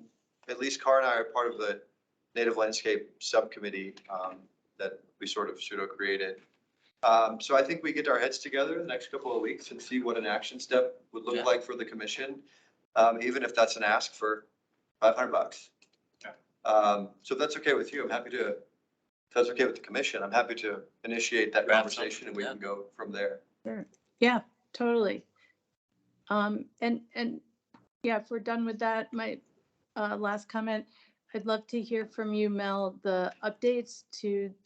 at least Cara and I are part of the Native Landscape Subcommittee that we sort of pseudo created. So I think we get our heads together the next couple of weeks and see what an action step would look Yeah. like for the commission, even if that's an ask for $500. So if that's okay with you, I'm happy to, if that's okay with the commission, I'm happy to initiate that Wrap conversation and we something, can go from there. Sure. Yeah, totally. And yeah, if we're done with that, my last comment, I'd love to hear from you, Mel, the updates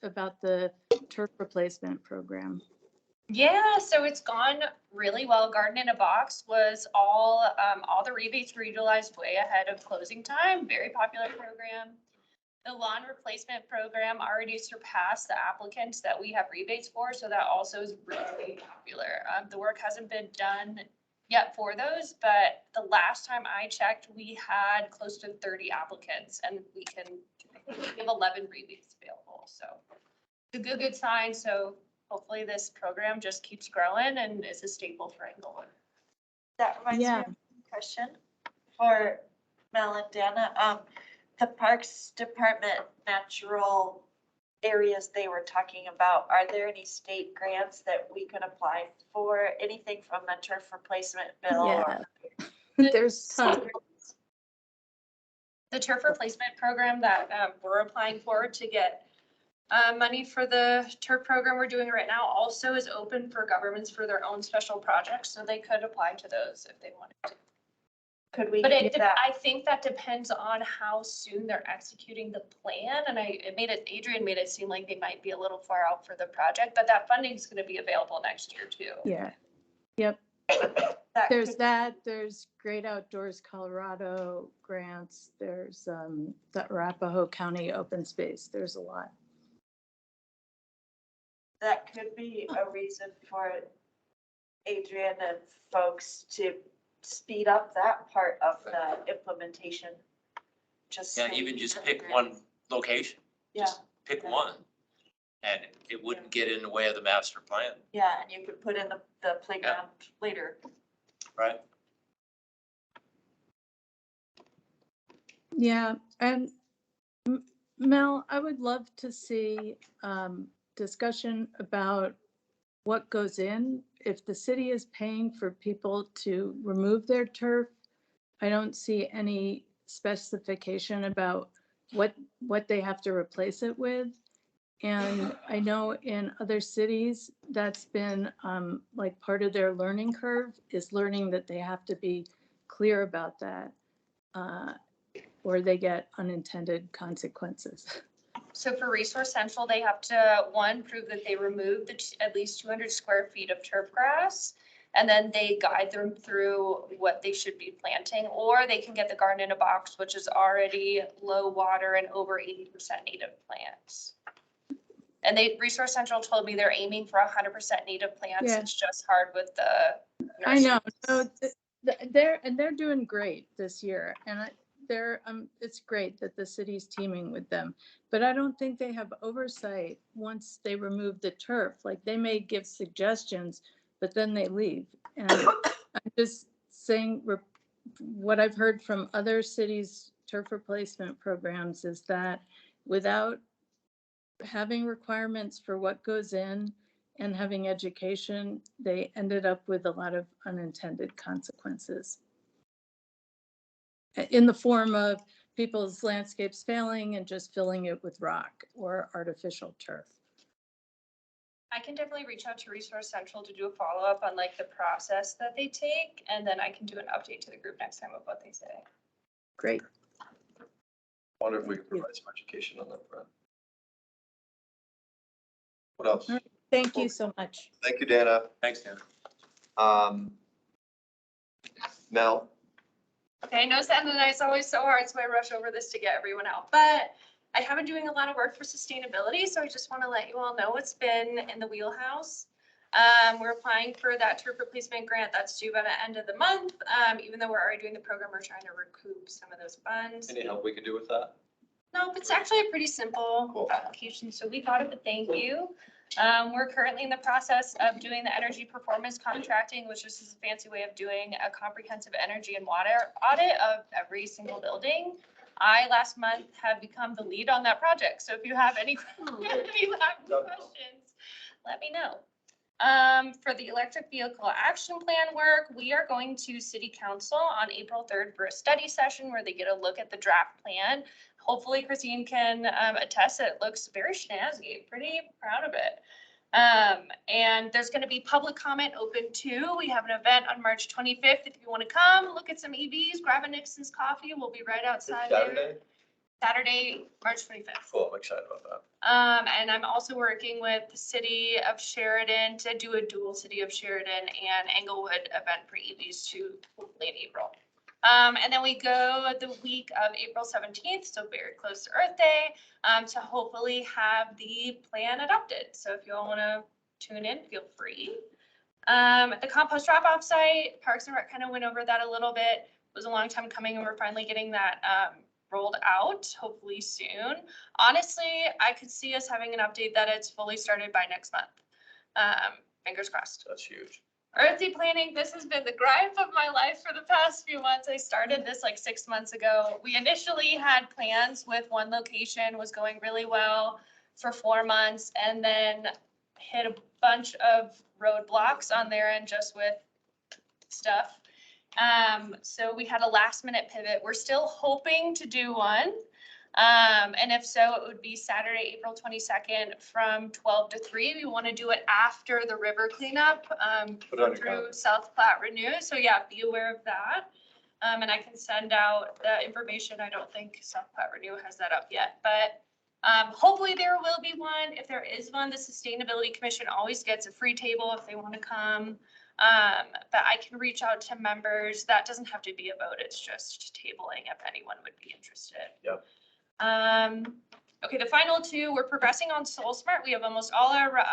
about the turf replacement program. Yeah, so it's gone really well. Garden in a Box was all the rebates were utilized way ahead of closing time. Very popular program. The lawn replacement program already surpassed the applicants that we have rebates for, so that also is really popular. The work hasn't been done yet for those, but the last time I checked, we had close to 30 applicants, and we have 11 rebates available. So it's a good sign. So hopefully this program just keeps growing and is a staple for Englewood. That reminds me Yeah. of a question for Mel and Dana. The Parks Department natural areas they were talking about, are there any state grants that we could apply for? Anything from the turf replacement bill? Yeah. Or There's tons. The turf replacement program that we're applying for to get money for the turf program we're doing right now also is open for governments for their own special projects, so they could apply to those if they wanted to. could we But get that? I think that depends on how soon they're executing the plan, and Adrian made it seem like they might be a little far out for the project, but that funding is going to be available next year too. Yeah. Yep. That There's could- that, there's Great Outdoors Colorado grants, there's the Arapahoe County Open Space, there's a lot. That could be a reason for Adrian and folks to speed up that part of the implementation. Just. Yeah, so even we just get pick grants. one location. Yeah, Just pick one. And it wouldn't get in the way of the master plan, yeah, and you could put in the playground later. right? Yeah, and Mel, I would love to see discussion about what goes in. If the city is paying for people to remove their turf, I don't see any specification about what they have to replace it with. And I know in other cities, that's been like part of their learning curve is learning that they have to be clear about that, or they get unintended consequences. So for Resource Central, they have to, one, prove that they removed at least 200 square feet of turf grass. And then they guide them through what they should be planting, or they can get the Garden in a Box, which is already low water and over 80% native plants. And Resource Central told me they're aiming for 100% native plants. Yeah. It's just hard with the. I know, nurseries. no, they're doing great this year, and it's great that the city's teaming with them. But I don't think they have oversight once they remove the turf. Like, they may give suggestions, but then they leave. And I'm just saying, what I've heard from other cities' turf replacement programs is that without having requirements for what goes in and having education, they ended up with a lot of unintended consequences in the form of people's landscapes failing and just filling it with rock or artificial turf. I can definitely reach out to Resource Central to do a follow-up on like the process that they take, and then I can do an update to the group next time of what they say. Great. Wonder if we could provide some education on that front. What else? Thank you so much. Thank you, Dana. Thanks, Dan. Mel, Okay, I know it's the end of the night, it's always so hard, so I rush over this to get everyone out, but I have been doing a lot of work for sustainability, so I just want to let you all know it's been in the wheelhouse. We're applying for that turf replacement grant. That's due by the end of the month. Even though we're already doing the program, we're trying to recoup some of those funds. Any help we can do with that? No, it's actually a pretty simple Cool. application, so we thought of a thank you. We're currently in the process of doing the energy performance contracting, which is a fancy way of doing a comprehensive energy and water audit of every single building. I last month have become the lead on that project, so if you have any questions, let me know. For the electric vehicle action plan work, we are going to city council on April 3rd for a study session where they get a look at the draft plan. Hopefully Christine can attest that it looks very snazzy, pretty proud of it. And there's going to be public comment open too. We have an event on March 25th. If you want to come, look at some EVs, grab a Nixon's coffee. We'll be right outside there. Saturday, March 25th. Cool, I'm excited about that. And I'm also working with the city of Sheridan to do a dual city of Sheridan and Englewood event for EVs too, hopefully in April. And then we go the week of April 17th, so very close to Earth Day, to hopefully have the plan adopted. So if you all want to tune in, feel free. At the compost drop-off site, Parks and Rec kind of went over that a little bit. It was a long time coming and we're finally getting that rolled out, hopefully soon. Honestly, I could see us having an update that it's fully started by next month. Fingers crossed. That's huge. Earthy planning, this has been the grind of my life for the past few months. I started this like 6 months ago. We initially had plans with one location, was going really well for 4 months, and then hit a bunch of roadblocks on their end just with stuff. So we had a last minute pivot. We're still hoping to do one. And if so, it would be Saturday, April 22nd from 12 to 3. We want to do it after the river cleanup Put it on your through calendar. South Platte Renew. So yeah, be aware of that. And I can send out the information. I don't think South Platte Renew has that up yet, but hopefully there will be one. If there is one, the Sustainability Commission always gets a free table if they want to come. But I can reach out to members. That doesn't have to be a vote. It's just tabling if anyone would be interested. Yep. Okay, the final two, we're progressing on Soul Smart. We have almost all our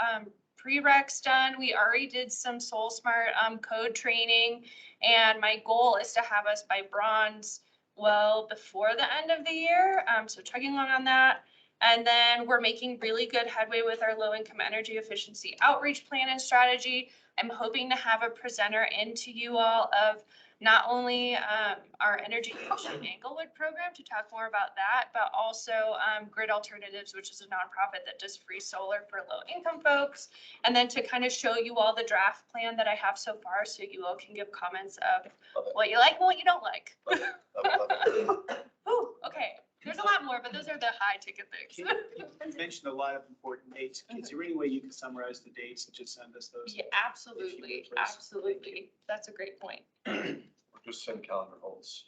prereqs done. We already did some Soul Smart code training, and my goal is to have us by bronze well before the end of the year. So chugging along on that. And then we're making really good headway with our low income energy efficiency outreach plan and strategy. I'm hoping to have a presenter into you all of not only our Energy Efficient Englewood program to talk more about that, but also Grid Alternatives, which is a nonprofit that does free solar for low income folks. And then to kind of show you all the draft plan that I have so far, so you all can give comments of what you like and what you don't like. Ooh, okay. There's a lot more, but those are the high ticket things. You mentioned a lot of important dates. Is there any way you can summarize the dates and just send us those? Yeah, absolutely, absolutely. That's a great point. Just send calendar holds,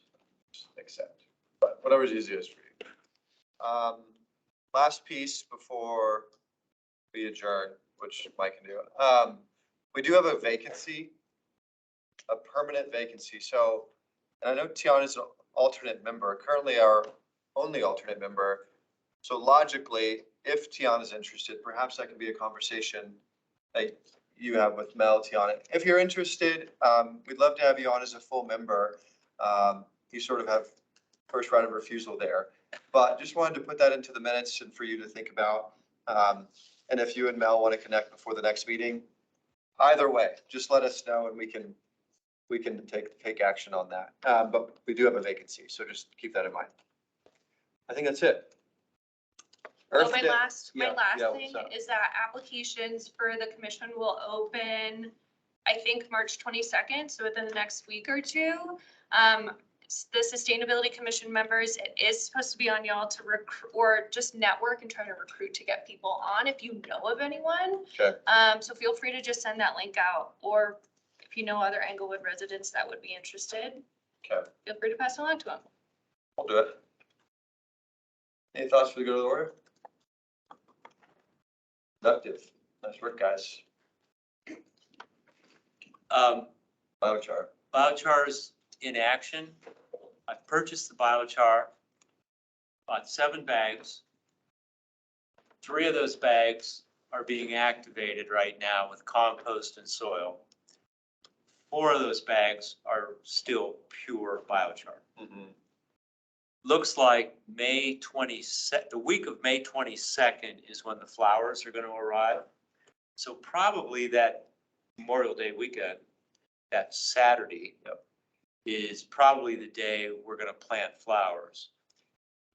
just accept, but whatever's easiest for you. Last piece before we adjourn, which Mike can do. We do have a vacancy, a permanent vacancy. So, and I know Tiana is an alternate member, currently our only alternate member. So logically, if Tiana is interested, perhaps that could be a conversation that you have with Mel, Tiana. If you're interested, we'd love to have you on as a full member. You sort of have first right of refusal there, but just wanted to put that into the minutes and for you to think about. And if you and Mel want to connect before the next meeting, either way, just let us know and we can take action on that. But we do have a vacancy, so just keep that in mind. I think that's it. Well, Earth my Day- last yeah, thing what's up? is that applications for the commission will open, I think, March 22nd, so within the next week or two. The Sustainability Commission members, it is supposed to be on y'all to recruit or just network and try to recruit to get people on if you know of anyone. Okay. So feel free to just send that link out, or if you know other Englewood residents that would be interested, Okay, feel free to pass it along to them. we'll do it. Any thoughts for the good of the order? Productive. Nice work, guys. Biochar. Biochar is in action. I've purchased the biochar, bought 7 bags. 3 of those bags are being activated right now with compost and soil. 4 of those bags are still pure biochar. Looks like May 22nd, the week of May 22nd is when the flowers are going to arrive. So probably that Memorial Day weekend, that Saturday, is probably the day we're going to plant flowers.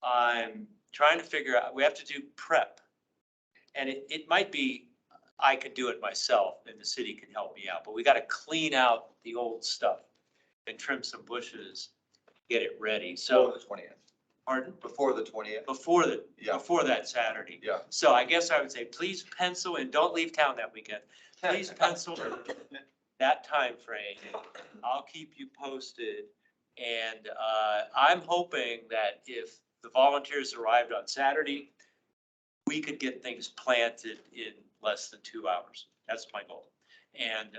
I'm trying to figure out, we have to do prep. And it might be, I could do it myself and the city can help me out, but we got to clean out the old stuff and trim some bushes, get it ready. So So, the 20th, pardon? before the 20th. Before Yeah. that Saturday. Yeah. So I guess I would say, please pencil in, don't leave town that weekend. Please pencil in that time frame. I'll keep you posted. And I'm hoping that if the volunteers arrived on Saturday, we could get things planted in less than 2 hours. That's my goal. And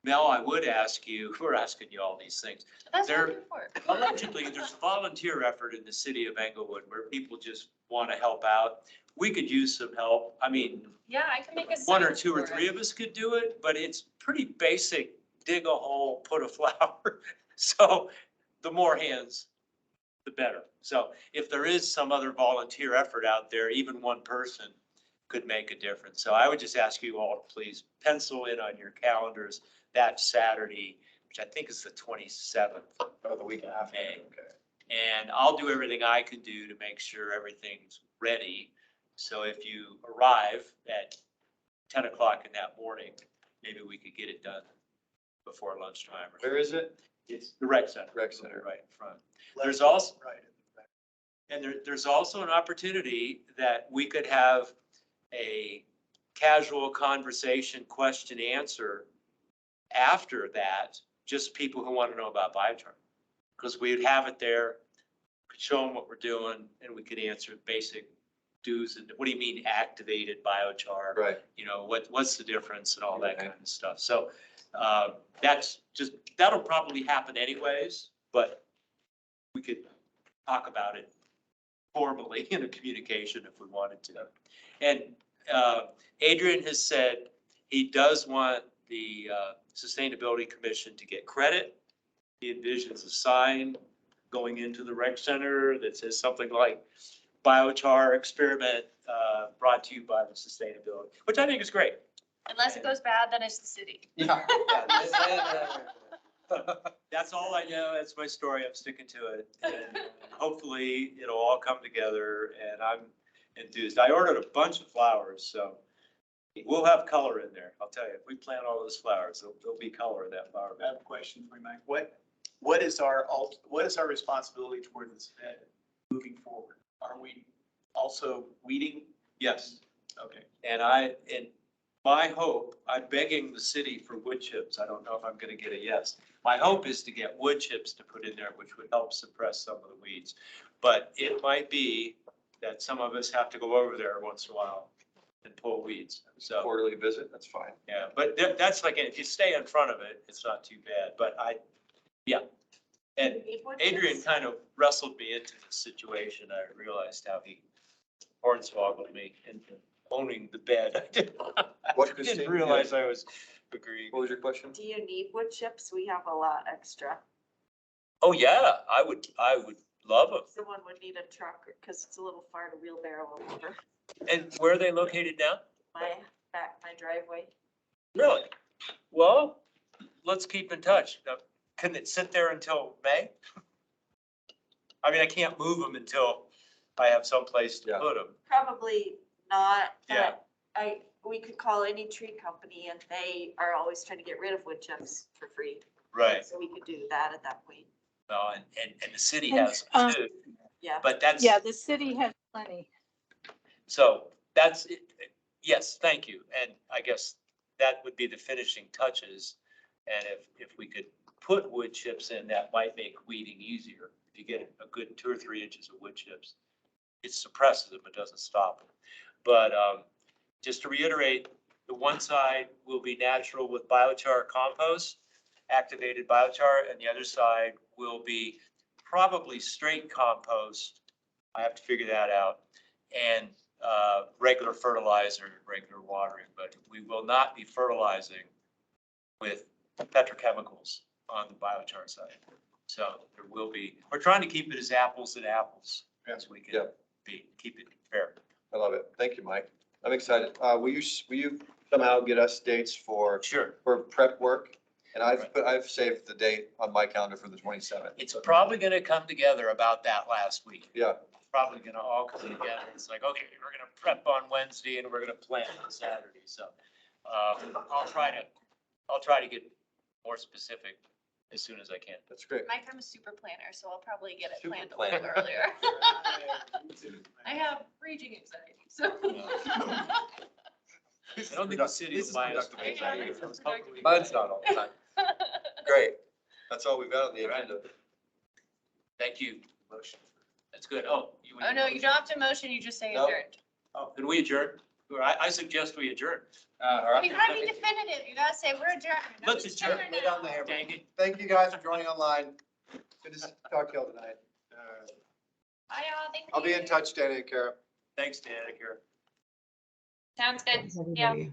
Mel, I would ask you, we're asking you all these things. That's what I'm There, here for. allegedly, there's a volunteer effort in the city of Englewood where people just want to help out. We could use some help. I mean, Yeah, I can make a. one or sign 2 or for 3 it. of us could do it, but it's pretty basic. Dig a hole, put a flower. So the more hands, the better. So if there is some other volunteer effort out there, even one person could make a difference. So I would just ask you all to please pencil in on your calendars that Saturday, which I think is the 27th. Oh, the week after. May. Okay. And I'll do everything I can do to make sure everything's ready. So if you arrive at 10 o'clock in that morning, maybe we could get it done before lunchtime. or Where is it? It's the rec center. Rec center. Right in front. There's also, Right. and there's also an opportunity that we could have a casual conversation, question, answer after that, just people who want to know about biochar. Because we'd have it there, could show them what we're doing, and we could answer basic do's and, what do you mean activated biochar? Right. You know, what's the difference and all that kind of stuff. So that's just, that'll probably happen anyways, but we could talk about it formally in a communication if we wanted to. And Adrian has said he does want the Sustainability Commission to get credit. He envisions a sign going into the rec center that says something like biochar experiment brought to you by the sustainability, which I think is great. Unless it goes bad, then it's the city. Yeah. That's all I know. That's my story. I'm sticking to it. And hopefully it'll all come together and I'm enthused. I ordered a bunch of flowers, so we'll have color in there. I'll tell you, if we plant all those flowers, there'll be color in that flower I have a question for you, Mike. What is our responsibility toward this bed moving forward? Are we also weeding? Yes. Okay. And my hope, I'm begging the city for wood chips. I don't know if I'm gonna get a yes. My hope is to get wood chips to put in there, which would help suppress some of the weeds. But it might be that some of us have to go over there once in a while and pull weeds. So, Quarterly visit, that's fine. yeah, but that's like, if you stay in front of it, it's not too bad, but yeah. And Adrian kind of wrestled me into the situation. I realized how he hornswoggled me into owning the bed. What, I Christine? didn't realize I was agreeing. What was your question? Do you need wood chips? We have a lot extra. Oh, yeah, I would love them. Someone would need a truck because it's a little far to wheelbarrow over And where are they located now? my driveway. Really? Well, let's keep in touch. Can it sit there until May? I mean, I can't move them until I have someplace to Yeah. put them. Probably not, Yeah. but we could call any tree company and they are always trying to get rid of wood chips for free. Right. So we could do that at that point. Well, and the city And, has them too, Yeah. but that's. Yeah, the city has plenty. So that's it. Yes, thank you. And I guess that would be the finishing touches. And if we could put wood chips in, that might make weeding easier. If you get a good 2 or 3 inches of wood chips, it suppresses them, it doesn't stop them. But just to reiterate, the one side will be natural with biochar compost, activated biochar, and the other side will be probably straight compost. I have to figure that out. And regular fertilizer, and regular watering, but we will not be fertilizing with petrochemicals on the biochar side. So there will be, we're trying to keep it as apples and apples as we can Yeah. be, keep it fair. I love it. Thank you, Mike. I'm excited. Will you somehow get us dates for Sure. prep work? And I've saved the date on my calendar for the 27th. It's probably gonna come together about that last week. Yeah, Probably gonna all come together. It's like, okay, we're gonna prep on Wednesday and we're gonna plan on Saturday, so. I'll try to get more specific as soon as I can. that's great. Mike, I'm a super planner, so I'll probably get it Super planned a little planner. earlier. I have raging anxiety, so. I don't think the city will buy us. Productive anxiety. I was hoping we- Mine's not all the time. Great. That's all we've got on the agenda. Thank you. That's good. Oh. Oh, no, you don't have to motion, you just say Nope. adjourned. Can we adjourn? Or I suggest we adjourn. All right. You gotta be definitive, you gotta say we're adjourned. Let's adjourn. Lay down the hammer. Dang it. Thank you guys for joining online. Good to talk to y'all tonight. Bye, y'all, thank you. I'll be in touch, Danny and Kara. Thanks, Dan. Take care. Sounds good. Thanks, Yeah. everybody.